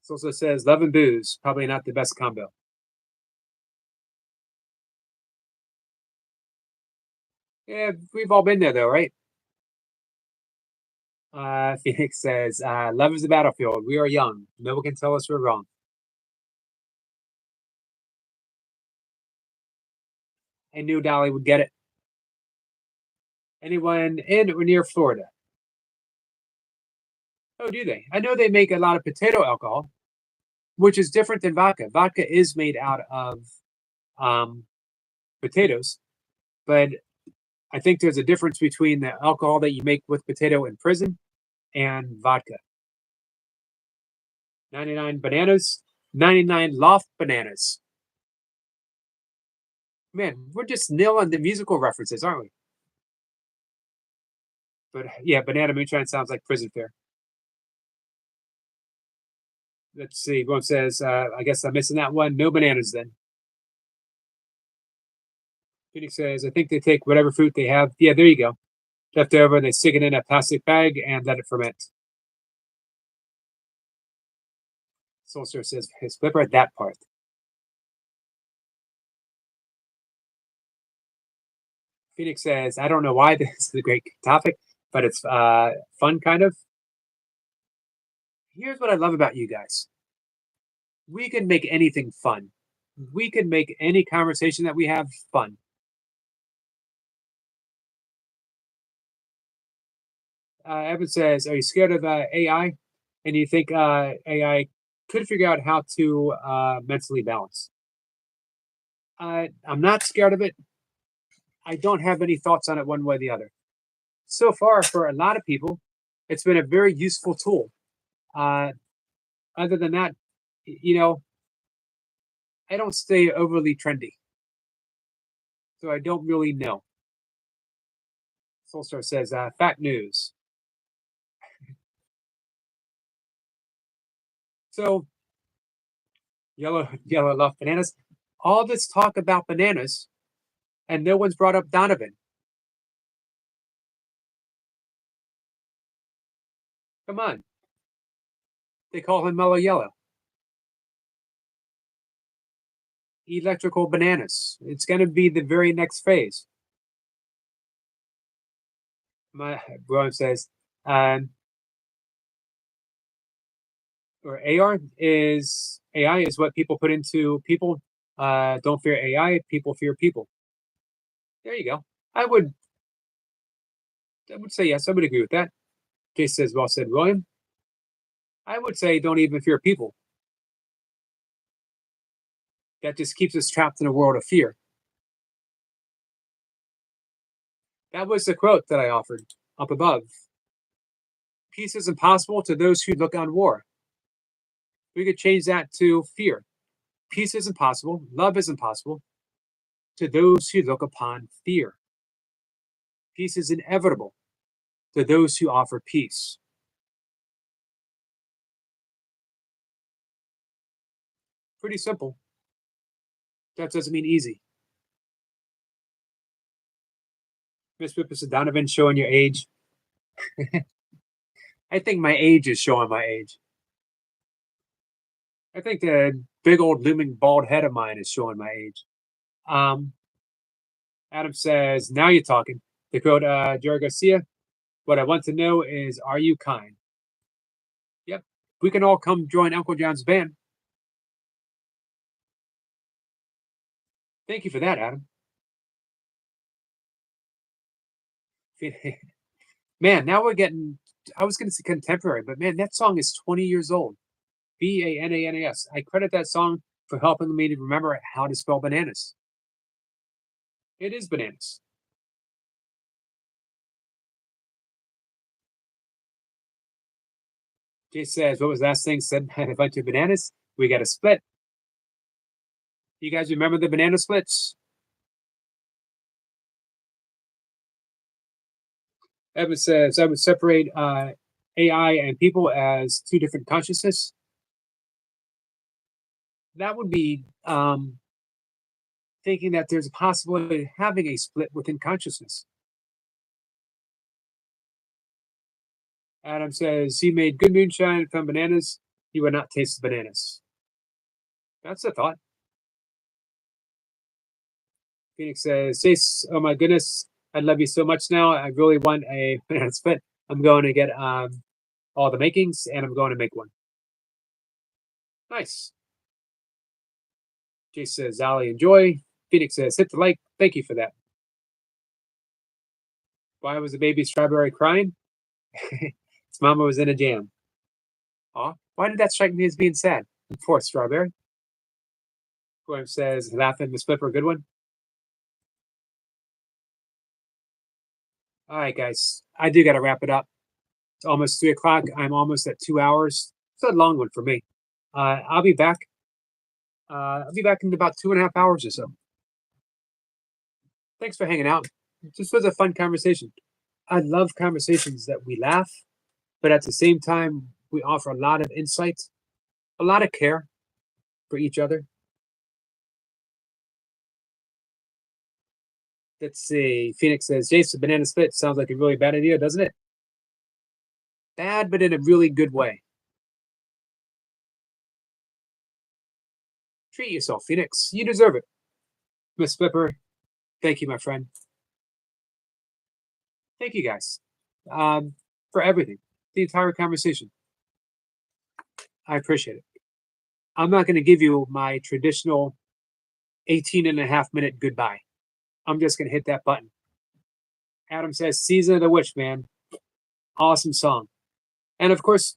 It also says love and booze, probably not the best combo. Yeah, we've all been there though, right? Phoenix says, love is the battlefield. We are young. No one can tell us we're wrong. I knew Dolly would get it. Anyone in or near Florida? Oh, do they? I know they make a lot of potato alcohol, which is different than vodka. Vodka is made out of potatoes, but I think there's a difference between the alcohol that you make with potato in prison and vodka. 99 bananas, 99 loft bananas. Man, we're just nailing the musical references, aren't we? But yeah, banana moonshine sounds like prison fare. Let's see. One says, I guess I'm missing that one. No bananas then. Phoenix says, I think they take whatever fruit they have. Yeah, there you go. Left over, they stick it in a plastic bag and let it ferment. Soulstar says, his flipper at that part. Phoenix says, I don't know why this is a great topic, but it's fun kind of. Here's what I love about you guys. We can make anything fun. We can make any conversation that we have fun. Evan says, are you scared of AI? And you think AI could figure out how to mentally balance? I'm not scared of it. I don't have any thoughts on it one way or the other. So far, for a lot of people, it's been a very useful tool. Other than that, you know, I don't stay overly trendy. So I don't really know. Soulstar says, fat news. So, yellow love bananas. All this talk about bananas, and no one's brought up Donovan. Come on. They call him Mellow Yellow. Electrical bananas. It's going to be the very next phase. My Brian says, or AR is AI is what people put into people. Don't fear AI. People fear people. There you go. I would say yes. I would agree with that. Jace says, well said, William. I would say don't even fear people. That just keeps us trapped in a world of fear. That was the quote that I offered up above. Peace is impossible to those who look on war. We could change that to fear. Peace is impossible, love is impossible to those who look upon fear. Peace is inevitable to those who offer peace. Pretty simple. That doesn't mean easy. Miss Pippa Donovan showing your age. I think my age is showing my age. I think the big old looming bald head of mine is showing my age. Adam says, now you're talking. The quote, Jerry Garcia, what I want to know is, are you kind? Yep. We can all come join Uncle John's band. Thank you for that, Adam. Man, now we're getting, I was going to say contemporary, but man, that song is 20 years old. Bananas. I credit that song for helping me to remember how to spell bananas. It is bananas. Jay says, what was the last thing said by a bunch of bananas? We got a split. You guys remember the banana splits? Evan says, I would separate AI and people as two different consciousness. That would be thinking that there's a possibility of having a split within consciousness. Adam says, he made good moonshine from bananas. He would not taste the bananas. That's a thought. Phoenix says, Jace, oh my goodness, I love you so much now. I really want a banana split. I'm going to get all the makings, and I'm going to make one. Nice. Jace says, Zally, enjoy. Phoenix says, hit the like. Thank you for that. Why was the baby strawberry crying? His mama was in a jam. Aw, why did that strike me as being sad? Poor strawberry. William says, laughing, Miss Flipper, good one. All right, guys. I do got to wrap it up. It's almost 3 o'clock. I'm almost at 2 hours. It's a long one for me. I'll be back. I'll be back in about 2.5 hours or so. Thanks for hanging out. This was a fun conversation. I love conversations that we laugh, but at the same time, we offer a lot of insight, a lot of care for each other. Let's see. Phoenix says, Jason, banana split sounds like a really bad idea, doesn't it? Bad, but in a really good way. Treat yourself, Phoenix. You deserve it. Miss Flipper, thank you, my friend. Thank you, guys, for everything, the entire conversation. I appreciate it. I'm not going to give you my traditional 18.5-minute goodbye. I'm just going to hit that button. Adam says, Season of the Witch, man. Awesome song. And of course,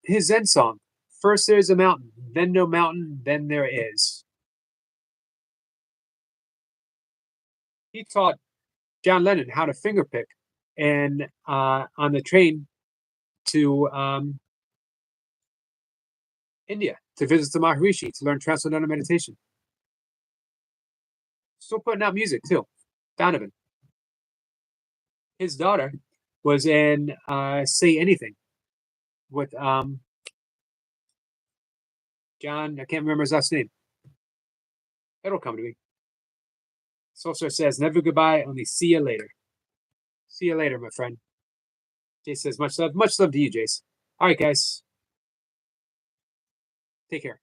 his Zen song. First there's a mountain, then no mountain, then there is. He taught John Lennon how to fingerpick and on the train to India to visit the Maharishi to learn Transcendental Meditation. Still putting out music too. Donovan. His daughter was in Say Anything with John, I can't remember his last name. It'll come to me. Solskjaer says, never goodbye, only see you later. See you later, my friend. Jace says, much love to you, Jace. All right, guys. Take care.